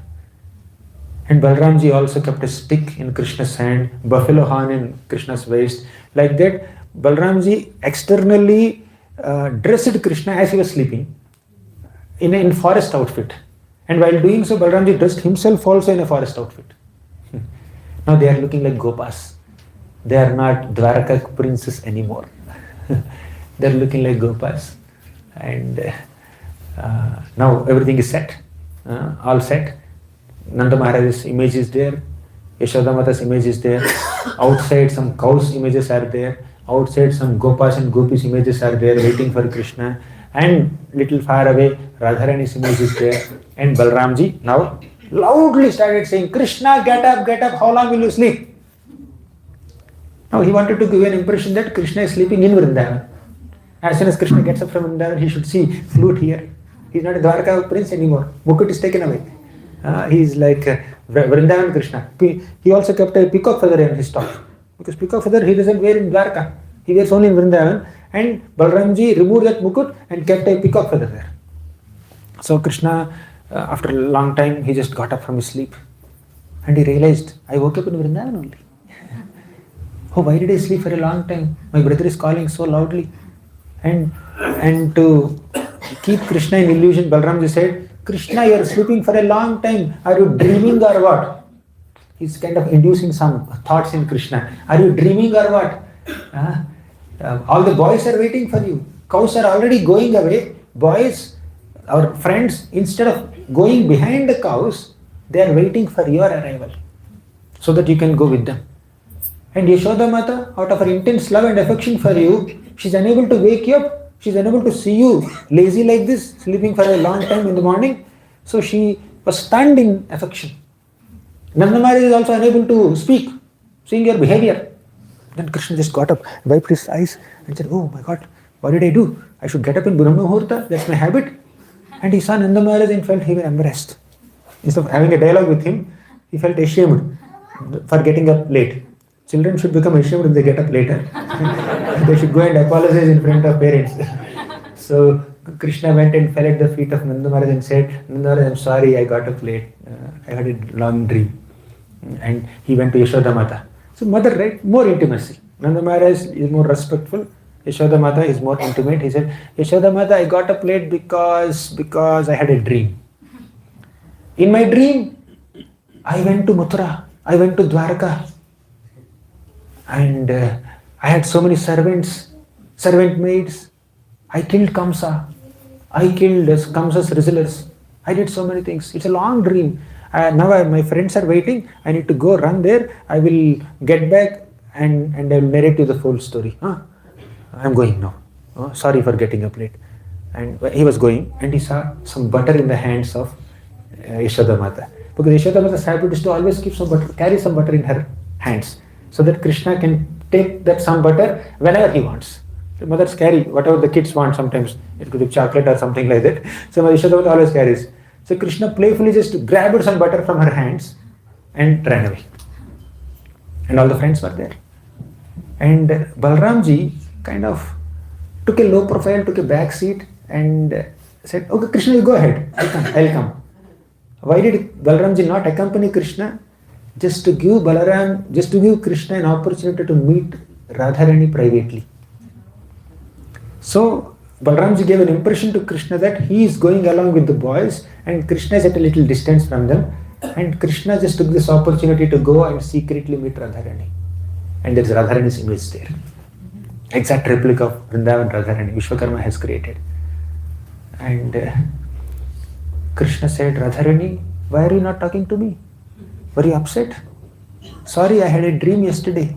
And Balaramji also kept a stick in Krishna's hand, buffalo horn in Krishna's waist. Like that, Balaramji externally dressed Krishna as he was sleeping in forest outfit. And while doing so, Balaramji dressed himself also in a forest outfit. Now they are looking like Gopas. They are not Dwaraka princes anymore. They are looking like Gopas. And now everything is set, all set. Nanda Maharaj's image is there, Yashoda Mata's image is there, outside some cows' images are there, outside some Gopas and Gopis' images are there waiting for Krishna, and little far away Radharani's image is there, and Balramji now loudly started saying, Krishna, get up, how long will you sleep? Now he wanted to give an impression that Krishna is sleeping in Vrindavan. As soon as Krishna gets up from Vrindavan, he should see flute here. He is not a Dwarka prince anymore. Mukut is taken away. He is like Vrindavan Krishna. He also kept a peacock feather on his top. Because peacock feather he doesn't wear in Dwarka. He wears only in Vrindavan. And Balramji removed that mukut and kept a peacock feather there. So Krishna, after a long time, he just got up from his sleep. And he realized, I woke up in Vrindavan only. Oh, why did I sleep for a long time? My brother is calling so loudly. And to keep Krishna in illusion, Balramji said, Krishna, you are sleeping for a long time. Are you dreaming or what? He's kind of inducing some thoughts in Krishna. Are you dreaming or what? All the boys are waiting for you. Cows are already going away. Boys, our friends, instead of going behind the cows, they are waiting for your arrival so that you can go with them. And Yashoda Mata, out of her intense love and affection for you, she's unable to wake you up. She's unable to see you lazy like this, sleeping for a long time in the morning. So she was stunned in affection. Nanda Maharaj is also unable to speak, seeing your behavior. Then Krishna just got up, wiped his eyes and said, oh my God, what did I do? I should get up in Brahma Muhurta, that's my habit. And he saw Nanda Maharaj and felt he was embarrassed. Instead of having a dialogue with him, he felt ashamed for getting up late. Children should become ashamed when they get up later. They should go and apologize in front of parents. So Krishna went and fell at the feet of Nanda Maharaj and said, Nanda Maharaj, I'm sorry, I got up late. I had a long dream. And he went to Yashoda Mata. So mother, right? More intimacy. Nanda Maharaj is more respectful. Yashoda Mata is more intimate. He said, Yashoda Mata, I got a plate because I had a dream. In my dream, I went to Mathura. I went to Dwarka. And I had so many servant maids. I killed Kamsa. I killed Kamsa's wrestlers. I did so many things. It's a long dream. Now my friends are waiting. I need to go run there. I will get back and I will narrate you the full story. I'm going now. Sorry for getting up late. And he was going and he saw some butter in the hands of Yashoda Mata. Because Yashoda Mata's habit is to always keep some butter, carry some butter in her hands, so that Krishna can take that some butter whenever he wants. The mothers carry whatever the kids want sometimes. It could be chocolate or something like that. So Yashoda Mata always carries. So Krishna playfully just grabbed some butter from her hands and ran away. And all the friends were there. And Balramji kind of took a low profile, took a back seat and said, okay, Krishna, you go ahead. I'll come. Why did Balramji not accompany Krishna? Just to give Krishna an opportunity to meet Radharani privately. So Balramji gave an impression to Krishna that he is going along with the boys and Krishna is at a little distance from them, and Krishna just took this opportunity to go and secretly meet Radharani. And there's Radharani's image there. Exact replica of Vrindavan Radharani Vishwakarma has created. And Krishna said, Radharani, why are you not talking to me? Were you upset? Sorry, I had a dream yesterday.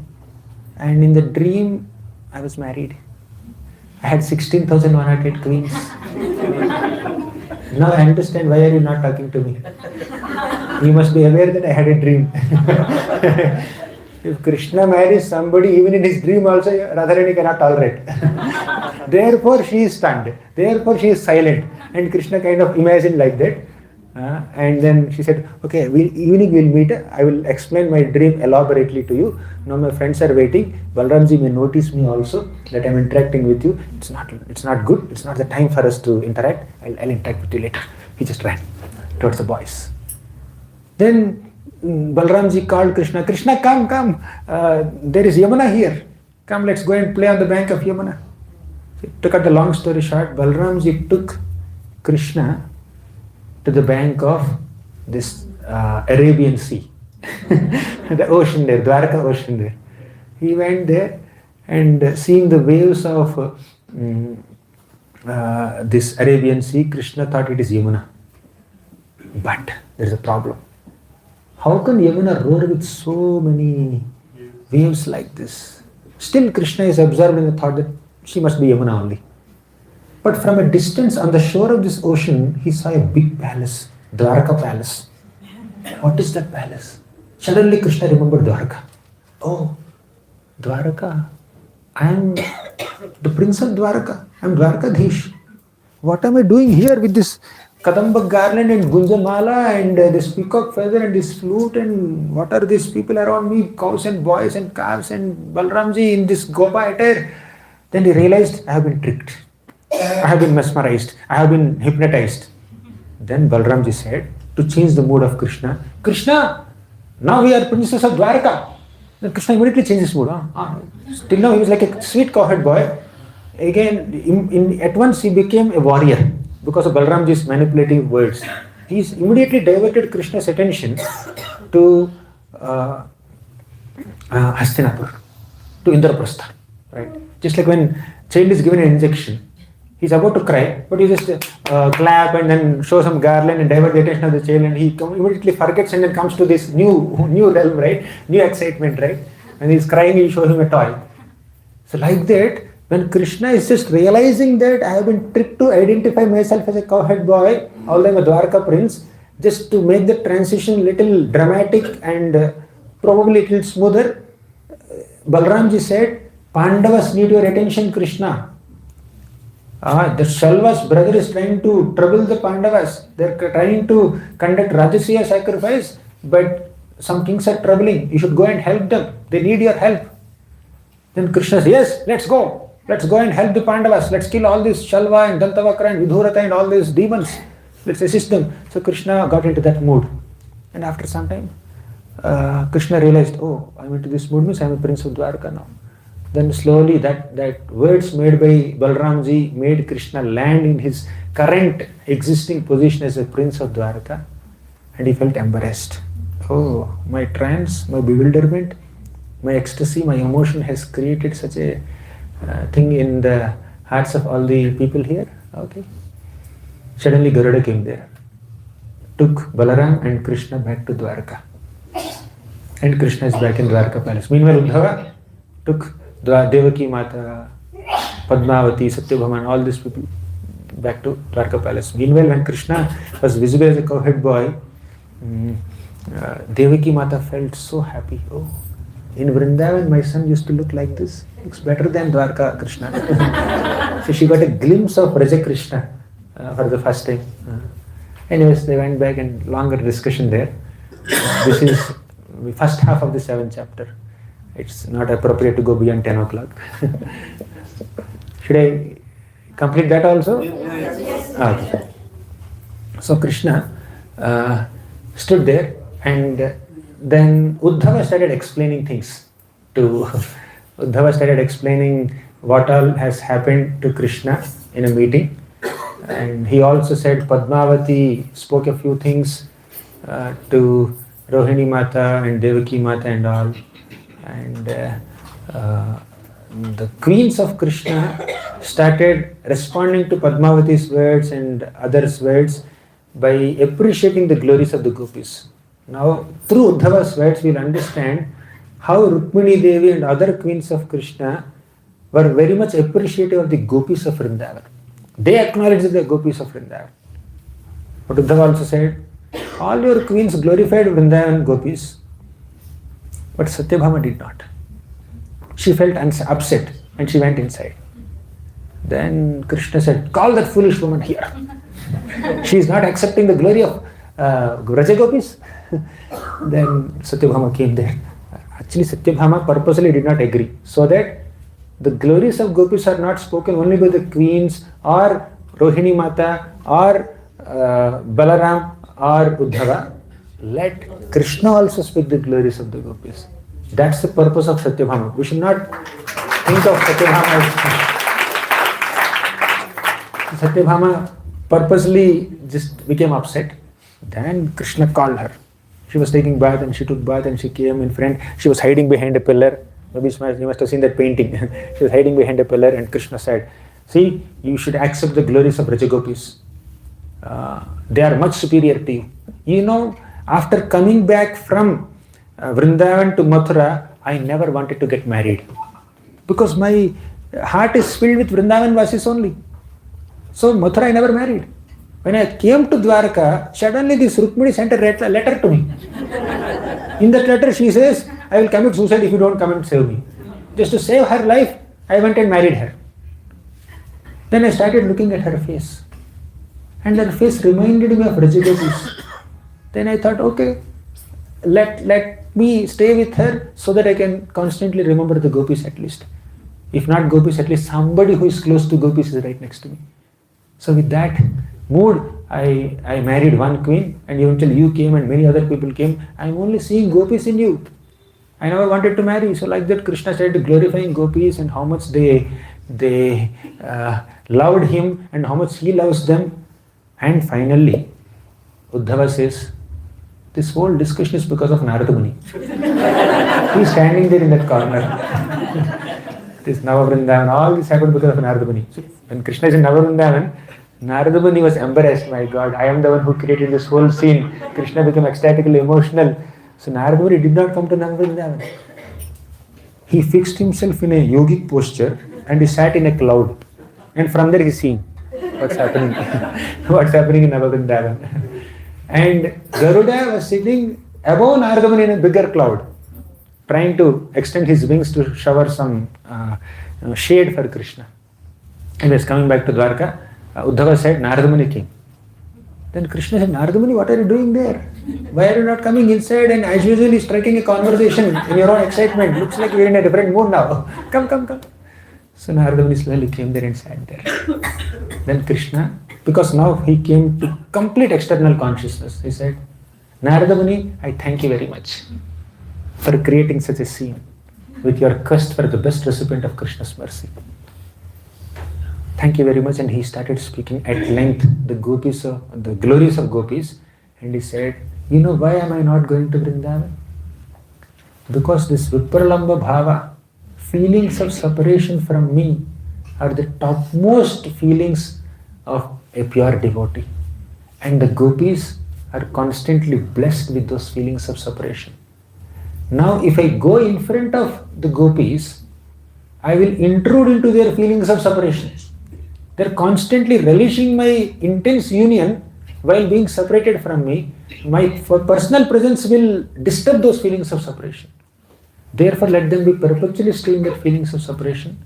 And in the dream, I was married. I had 16,108 queens. Now I understand why are you not talking to me. You must be aware that I had a dream. If Krishna marries somebody, even in his dream also, Radharani cannot tolerate. Therefore she is stunned. Therefore she is silent. And Krishna kind of imagined like that. And then she said, okay, evening we'll meet. I will explain my dream elaborately to you. Now my friends are waiting. Balramji may notice me also that I'm interacting with you. It's not good. It's not the time for us to interact. I'll interact with you later. He just ran towards the boys. Then Balramji called Krishna. Krishna, come. There is Yamuna here. Come, let's go and play on the bank of Yamuna. To cut the long story short, Balramji took Krishna to the bank of this Arabian Sea, the ocean there, Dwarka ocean there. He went there and seeing the waves of this Arabian Sea, Krishna thought it is Yamuna. But there is a problem. How can Yamuna roar with so many waves like this? Still Krishna is absorbed in the thought that she must be Yamuna only. But from a distance on the shore of this ocean, he saw a big palace, Dwarka palace. What is that palace? Suddenly Krishna remembered Dwarka. Oh, Dwarka. I am the prince of Dwarka. I am Dwarkadhish. What am I doing here with this Kadamba garland and Gunjamala and this peacock feather and this flute, and what are these people around me? Cows and boys and calves and Balramji in this Gopa attire. Then he realized, I have been tricked. I have been mesmerized. I have been hypnotized. Then Balramji said, to change the mood of Krishna, Krishna, now we are princess of Dwarka. Then Krishna immediately changed his mood. Till now he was like a sweet cowherd boy. Again, at once he became a warrior because of Balramji's manipulative words. He immediately diverted Krishna's attention to Hastinapur, to Indraprastha. Right? Just like when child is given an injection, he's about to cry, but he just clap and then show some garland and divert the attention of the child, and he immediately forgets and then comes to this new realm, right? New excitement, right? When he's crying, you show him a toy. So like that, when Krishna is just realizing that I have been tricked to identify myself as a cowherd boy, although I'm a Dwarka prince, just to make the transition little dramatic and probably a little smoother, Balramji said, Pandavas need your attention, Krishna. The Shalva's brother is trying to trouble the Pandavas. They're trying to conduct Rajasuya sacrifice, but some kings are troubling. You should go and help them. They need your help. Then Krishna says, yes, let's go. Let's go and help the Pandavas. Let's kill all these Shalva and Dantavakra and Vidhurata and all these demons. Let's assist them. So Krishna got into that mood. And after some time, Krishna realized, oh, I'm into this mood means I'm a prince of Dwarka now. Then slowly that words made by Balramji made Krishna land in his current existing position as a prince of Dwarka, and he felt embarrassed. Oh, my trance, my bewilderment, my ecstasy, my emotion has created such a thing in the hearts of all the people here. Okay. Suddenly Garuda came there, took Balaram and Krishna back to Dwarka. And Krishna is back in Dwarka palace. Meanwhile, Uddhava took Devaki Mata, Padmavati, Satyabhaman, all these people back to Dwarka palace. Meanwhile, when Krishna was visible as a cowhead boy, Devaki Mata felt so happy. Oh, in Vrindavan, my son used to look like this. Looks better than Dwarka Krishna. So she got a glimpse of Raja Krishna for the first time. Anyways, they went back and longer discussion there. This is the first half of the 7th chapter. It's not appropriate to go beyond 10 o'clock. Should I complete that also? Yes. Okay. So Krishna stood there, and then Uddhava started explaining things to Uddhava started explaining what all has happened to Krishna in a meeting. And he also said Padmavati spoke a few things to Rohini Mata and Devaki Mata and all. And the queens of Krishna started responding to Padmavati's words and others' words by appreciating the glories of the gopis. Now, through Uddhava's words, we'll understand how Rukmini Devi and other queens of Krishna were very much appreciative of the gopis of Vrindavan. They acknowledged the gopis of Vrindavan. But Uddhava also said, all your queens glorified Vrindavan gopis, but Satyabhama did not. She felt upset and she went inside. Then Krishna said, call that foolish woman here. She is not accepting the glory of Raja gopis. Then Satyabhama came there. Actually, Satyabhama purposely did not agree, so that the glories of gopis are not spoken only by the queens or Rohini Mata or Balaram or Uddhava. Let Krishna also speak the glories of the gopis. That's the purpose of Satyabhama. We should not think of Satyabhama as Satyabhama purposely just became upset. Then Krishna called her. She was taking bath and she took bath and she came in front. She was hiding behind a pillar. Maybe you must have seen that painting. She was hiding behind a pillar and Krishna said, see, you should accept the glories of Rajagopis. They are much superior to you. You know, after coming back from Vrindavan to Mathura, I never wanted to get married. Because my heart is filled with Vrindavan Vasis only. So Mathura I never married. When I came to Dwarka, suddenly this Rukmini sent a letter to me. In that letter she says, I will commit suicide if you don't come and save me. Just to save her life, I went and married her. Then I started looking at her face. And her face reminded me of Rajagopis. Then I thought, okay, let me stay with her so that I can constantly remember the gopis at least. If not gopis, at least somebody who is close to gopis is right next to me. So with that mood, I married one queen, and eventually you came and many other people came. I am only seeing gopis in you. I never wanted to marry. So like that Krishna started glorifying gopis and how much they loved him and how much he loves them. And finally, Uddhava says, this whole discussion is because of Narada Muni. He is standing there in that corner. This Navavrindavan, all this happened because of Narada Muni. So when Krishna is in Navavrindavan, Narada Muni was embarrassed. My God, I am the one who created this whole scene. Krishna became ecstatically emotional. So Narada Muni did not come to Navavrindavan. He fixed himself in a yogic posture and he sat in a cloud. And from there he is seeing what's happening. What's happening in Navavrindavan. And Garuda was sitting above Narada Muni in a bigger cloud, trying to extend his wings to shower some shade for Krishna. And he was coming back to Dwarka. Uddhava said, Narada Muni came. Then Krishna said, Narada Muni, what are you doing there? Why are you not coming inside and as usually striking a conversation in your own excitement? Looks like you're in a different mood now. Come. So Narada Muni slowly came there and sat there. Then Krishna, because now he came to complete external consciousness, he said, Narada Muni, I thank you very much for creating such a scene with your quest for the best recipient of Krishna's mercy. Thank you very much. And he started speaking at length the glories of gopis, and he said, you know why am I not going to Vrindavan? Because this Vipralamba Bhava, feelings of separation from me, are the topmost feelings of a pure devotee. And the gopis are constantly blessed with those feelings of separation. Now, if I go in front of the gopis, I will intrude into their feelings of separation. They're constantly relishing my intense union while being separated from me. My personal presence will disturb those feelings of separation. Therefore, let them be perpetually stay in their feelings of separation,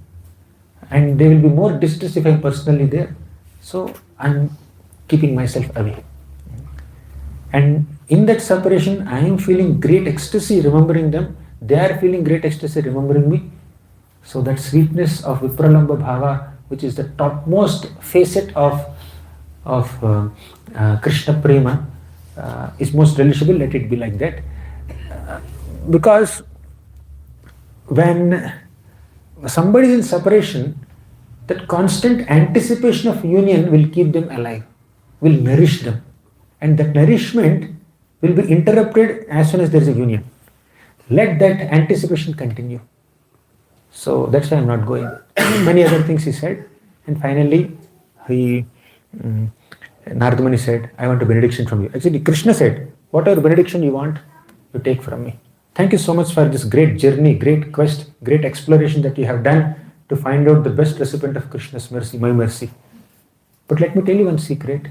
and they will be more distressed if I am personally there. So, I'm keeping myself away. And in that separation, I am feeling great ecstasy remembering them. They are feeling great ecstasy remembering me. So that sweetness of Vipralamba Bhava, which is the topmost facet of Krishna Prema, is most relishable. Let it be like that. Because when somebody is in separation, that constant anticipation of union will keep them alive, will nourish them. And that nourishment will be interrupted as soon as there is a union. Let that anticipation continue. So that's why I'm not going. Many other things he said. And finally, Narada Muni said, I want a benediction from you. Actually, Krishna said, whatever benediction you want, you take from me. Thank you so much for this great journey, great quest, great exploration that you have done to find out the best recipient of Krishna's mercy, my mercy. But let me tell you one secret.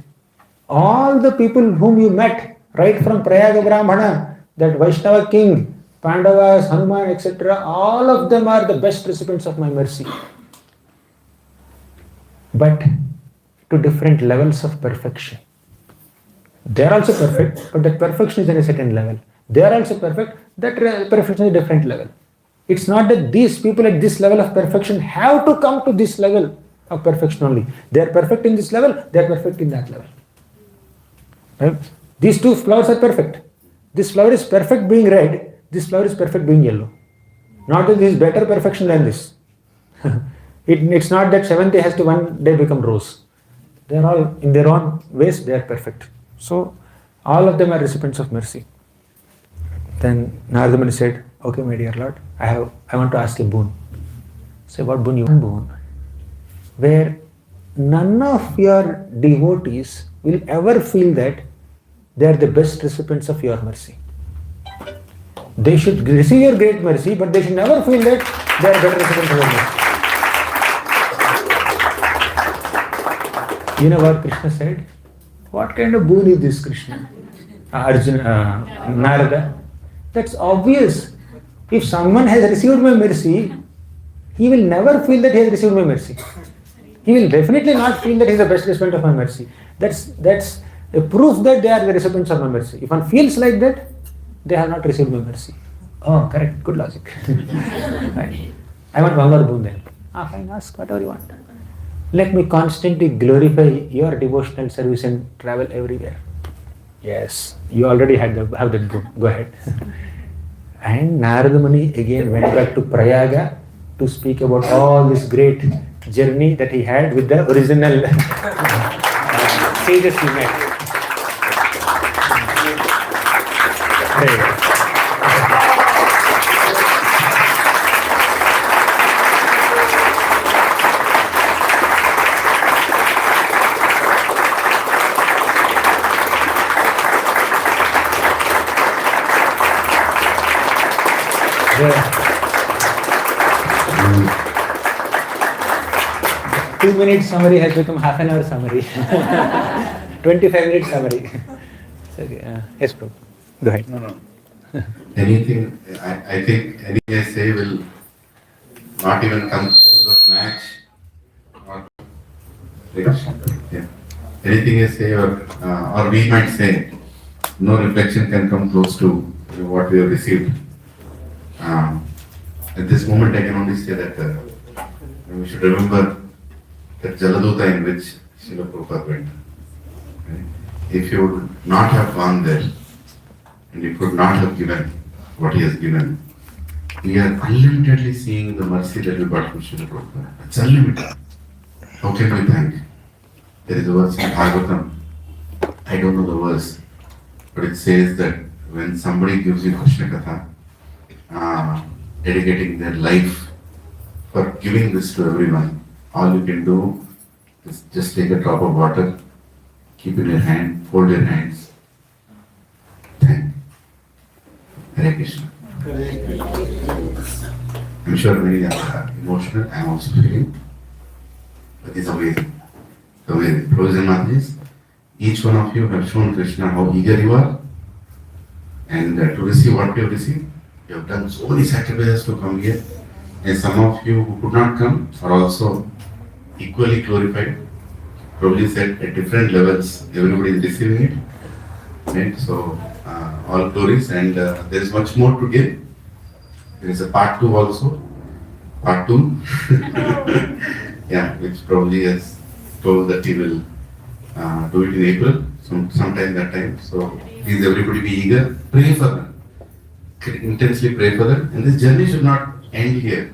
All the people whom you met, right from Prayaga Brahmana, that Vaishnava king, Pandavas, Hanuman, etc., all of them are the best recipients of my mercy. But to different levels of perfection. They are also perfect, but that perfection is at a certain level. They are also perfect, that perfection is a different level. It's not that these people at this level of perfection have to come to this level of perfection only. They are perfect in this level, they are perfect in that level. Right? These two flowers are perfect. This flower is perfect being red, this flower is perfect being yellow. Not that this is better perfection than this. It's not that seventh day has to one day become rose. They are all in their own ways, they are perfect. So all of them are recipients of mercy. Then Narada Muni said, okay, my dear Lord, I want to ask a boon. Say, what boon you want? Boon. Where none of your devotees will ever feel that they are the best recipients of your mercy. They should receive your great mercy, but they should never feel that they are better recipients of your mercy. You know what Krishna said? What kind of boon is this, Krishna? Narada. That's obvious. If someone has received my mercy, he will never feel that he has received my mercy. He will definitely not feel that he is the best recipient of my mercy. That's a proof that they are the recipients of my mercy. If one feels like that, they have not received my mercy. Oh, correct. Good logic. Fine. I want one more boon then. Fine. Ask whatever you want. Let me constantly glorify your devotional service and travel everywhere. Yes, you already have that boon. Go ahead. And Narada Muni again went back to Prayaga to speak about all this great journey that he had with the original sages he met. Yeah. 2 minute summary has become half an hour summary. 25-minute summary. Yes, Prabhu. Go ahead. No. Anything, I think anything I say will not even come close of match or yeah. Anything I say or we might say, no reflection can come close to what we have received. At this moment, I can only say that we should remember that Jaladuta in which Srila Prabhupada went. Right? If you would not have gone there, and he could not have given what he has given. We are unlimitedly seeing the mercy that we got from Srila Prabhupada. It's unlimited. How can we thank? There is a verse in Bhagavatam. I don't know the verse, but it says that when somebody gives you Krishna Katha, dedicating their life for giving this to everyone, all you can do is just take a drop of water, keep in your hand, fold your hands, thank. Hare Krishna. I'm sure many are emotional. I'm also feeling, but it's amazing. It's amazing. Prabhuji and Mataji, each one of you have shown Krishna how eager you are, and to receive what you have received. You have done so many sacrifices to come here, and some of you who could not come are also equally glorified. Prabhuji said at different levels, everybody is receiving it. Right? So, all glories, and there is much more to give. There is a part 2 also. Part 2. Yeah, which Prabhuji has told that he will do it in April, sometime that time. So, please everybody be eager. Pray for them. Intensely pray for them. And this journey should not end here.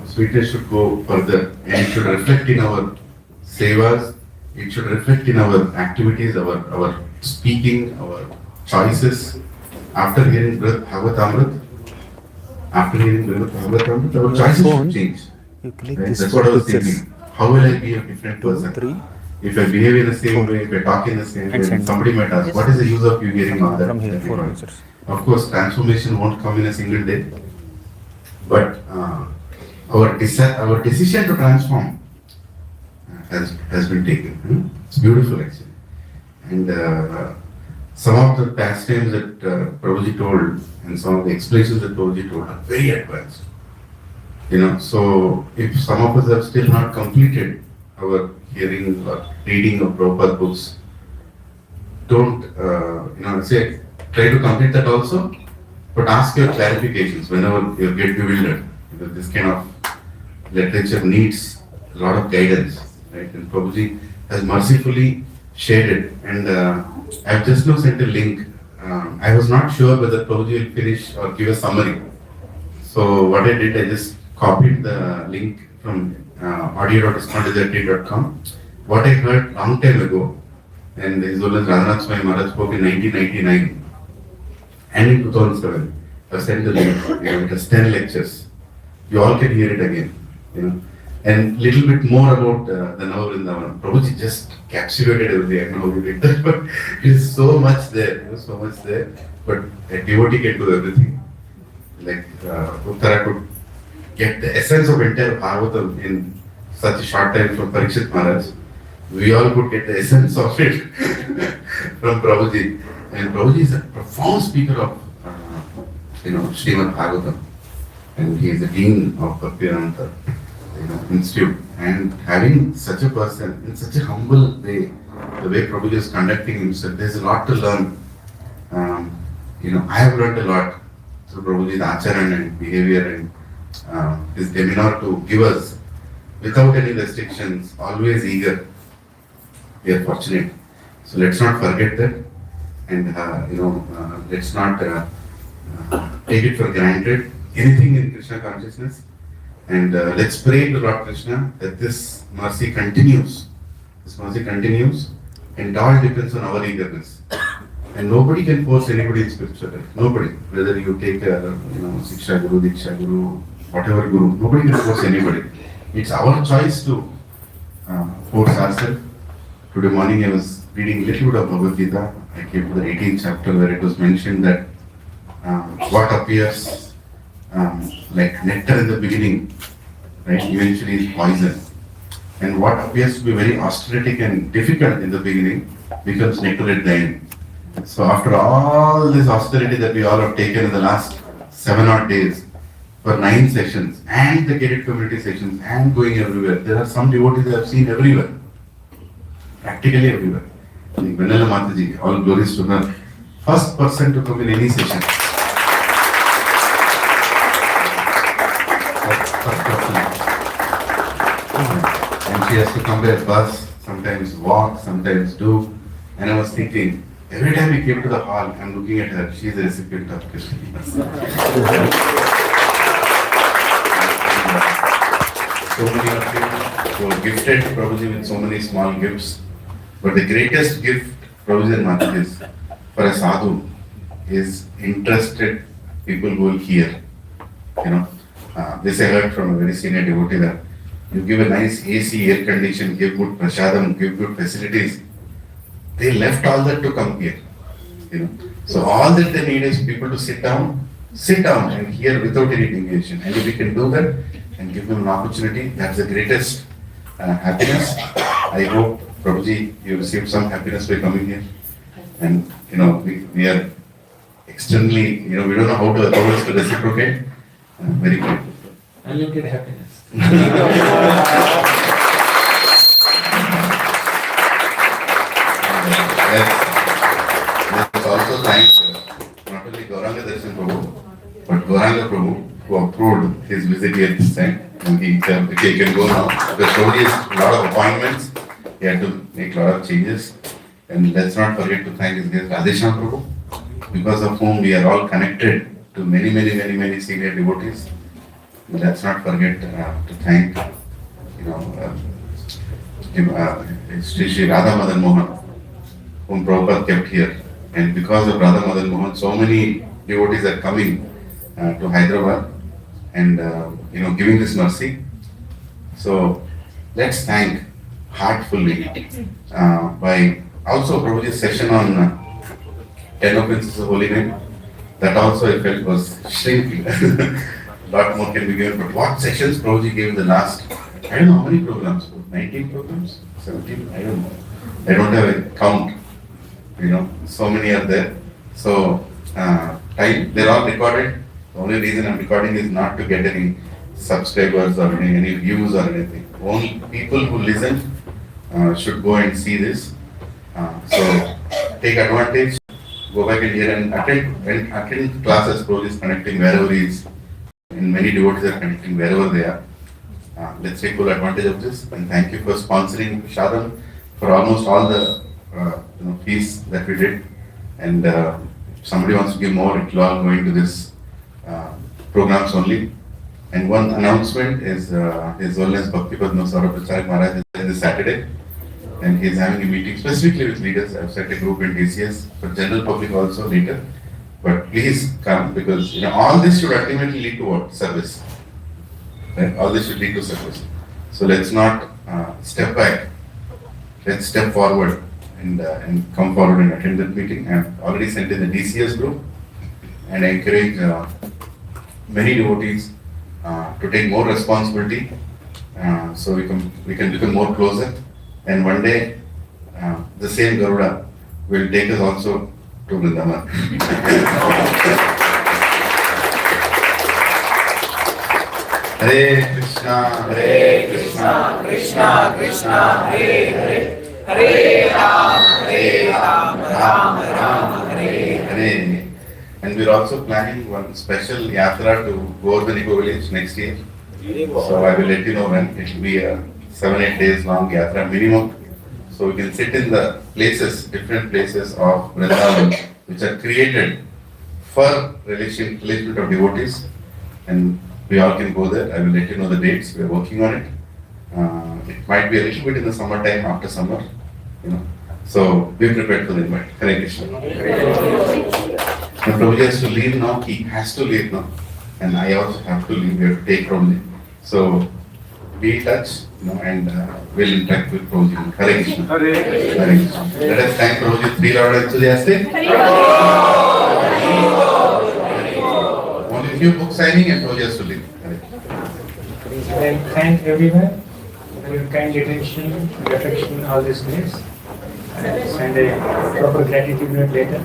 Sweetness should go further, and it should reflect in our sevas. It should reflect in our activities, our speaking, our choices. After hearing Bhagavatamruta, our choices should change. You click Right? this That's what I was pictures. thinking. How will I be a different 2, person? 3 If I behave in the same way, if I talk in the same way, And send. somebody might ask, what is the use of you hearing all that? from here, that you 4 heard?" users. Of course, transformation won't come in a single day, but our decision to transform has been taken. It's beautiful actually. And some of the pastimes that Prabhuji told and some of the explanations that Prabhuji told are very advanced. So if some of us have still not completed our hearing or reading of Prabhupada books, don't, say, try to complete that also, but ask your clarifications whenever you get bewildered, because this kind of literature needs a lot of guidance, right? And Prabhuji has mercifully shared it, and I've just now sent a link. I was not sure whether Prabhuji will finish or give a summary. So what I did, I just copied the link from audio.iskondesert.com. What I heard long time ago, and His Holiness Radhanath Swami Maharaj spoke in 1999 and in 2007. I've sent the link. It has 10 lectures. You all can hear it again. And little bit more about the Navavrindavan. Prabhuji just capsulated everything. I know we did that, but it is so much there. So much there. But a devotee can do everything. Like Uttara could get the essence of entire Bhagavatam in such a short time from Parikshit Maharaj. We all could get the essence of it from Prabhuji. And Prabhuji is a profound speaker of, Srimad Bhagavatam. And he is the dean of Bhaktivedanta Institute. And having such a person in such a humble way, the way Prabhuji is conducting himself, there's a lot to learn. I have learned a lot through Prabhuji's acharan and behavior and his demeanor to give us, without any restrictions, always eager. We are fortunate. So let's not forget that, and let's not take it for granted. Anything in Krishna consciousness, and let's pray to Lord Krishna that this mercy continues. This mercy continues, and it all depends on our eagerness. And nobody can force anybody in spiritual life. Nobody, whether you take Siksha Guru, Diksha Guru, whatever Guru, nobody can force anybody. It's our choice to force ourselves. Today morning I was reading a little bit of Bhagavad Gita. I came to the 18th chapter where it was mentioned that what appears like nectar in the beginning, right, eventually is poison. And what appears to be very austeritic and difficult in the beginning becomes nectar at the end. So after all this austerity that we all have taken in the last 7 odd days, for 9 sessions, and the gated community sessions, and going everywhere, there are some devotees I have seen everywhere. Practically everywhere. Like Vanilla Mataji, all glories to her. First person to come in any session. First person. And she has to come by bus, sometimes walk, sometimes do. And I was thinking, Every time we came to the hall, I'm looking at her, she's a recipient of Krishna. So many of you who are gifted Prabhuji with so many small gifts. But the greatest gift Prabhuji and Mataji is for a sadhu is interested people who will hear. This I heard from a very senior devotee that you give a nice AC, air condition, give good prasadam, give good facilities. They left all that to come here. So all that they need is people to sit down and hear without any deviation. And if we can do that and give them an opportunity, that's the greatest happiness. I hope, Prabhuji, you received some happiness by coming here. And we are extremely, we don't know how to reciprocate. Very grateful. Unlimited happiness. Let's also thank not only Gauranga Darshan Prabhu, but Gauranga Prabhu who approved his visit here this time. And he can go now. Because Prabhuji has a lot of appointments. He had to make a lot of changes. And let's not forget to thank his guest Radhesham Prabhu, because of whom we are all connected to many senior devotees. Let's not forget to thank, Sri Radha Madan Mohan, whom Prabhupada kept here. And because of Radha Madan Mohan, so many devotees are coming to Hyderabad and, giving this mercy. So let's thank heartfully by also Prabhuji's session on 10 offenses of holy name. That also I felt was shrinking. Lot more can be given, but what sessions Prabhuji gave in the last, I don't know how many programs, 19 programs, 17, I don't know. I don't have a count, so many are there. So, they're all recorded. The only reason I'm recording is not to get any subscribers or any views or anything. Only people who listen should go and see this. So, take advantage, go back and hear and attend classes. Prabhuji is connecting wherever he is. And many devotees are connecting wherever they are. Let's take full advantage of this, and thank you for sponsoring Shadam for almost all the fees that we did. And if somebody wants to give more, it will all go into this programs only. And one announcement is His Holiness Bhakti Padma Saurabh Pracharak Maharaj is this Saturday, and he is having a meeting specifically with leaders. I've set a group in DCS for general public also later. But please come, because all this should ultimately lead to what? Service. Right? All this should lead to service. So let's not step back. Let's step forward and come forward and attend that meeting. I've already sent in the DCS group, and I encourage many devotees to take more responsibility, so we can become more closer. And one day, the same Garuda will take us also to Vrindavan. Hare Krishna, Krishna Krishna, Hare Ram, Ram Hare. And we're also planning one special yatra to Gauranga village next year. So I will let you know when. It will be a 7-8 days long yatra minimum. So we can sit in the different places of Vrindavan, which are created for relation of devotees, and we all can go there. I will let you know the dates. We are working on it. It might be a little bit in the summertime, after summer, So be prepared for the invite. Hare Krishna. And Prabhuji has to leave now. He has to leave now, and I also have to leave. We have to take from him. So be in touch, and we'll interact with Prabhuji. Hare Krishna. Hare Krishna. Let us thank Prabhuji. 3 Lord enthusiastic. Only few book signing and Prabhuji has to leave. And thank everyone for your kind attention, affection, all these days. And a proper gratitude note later.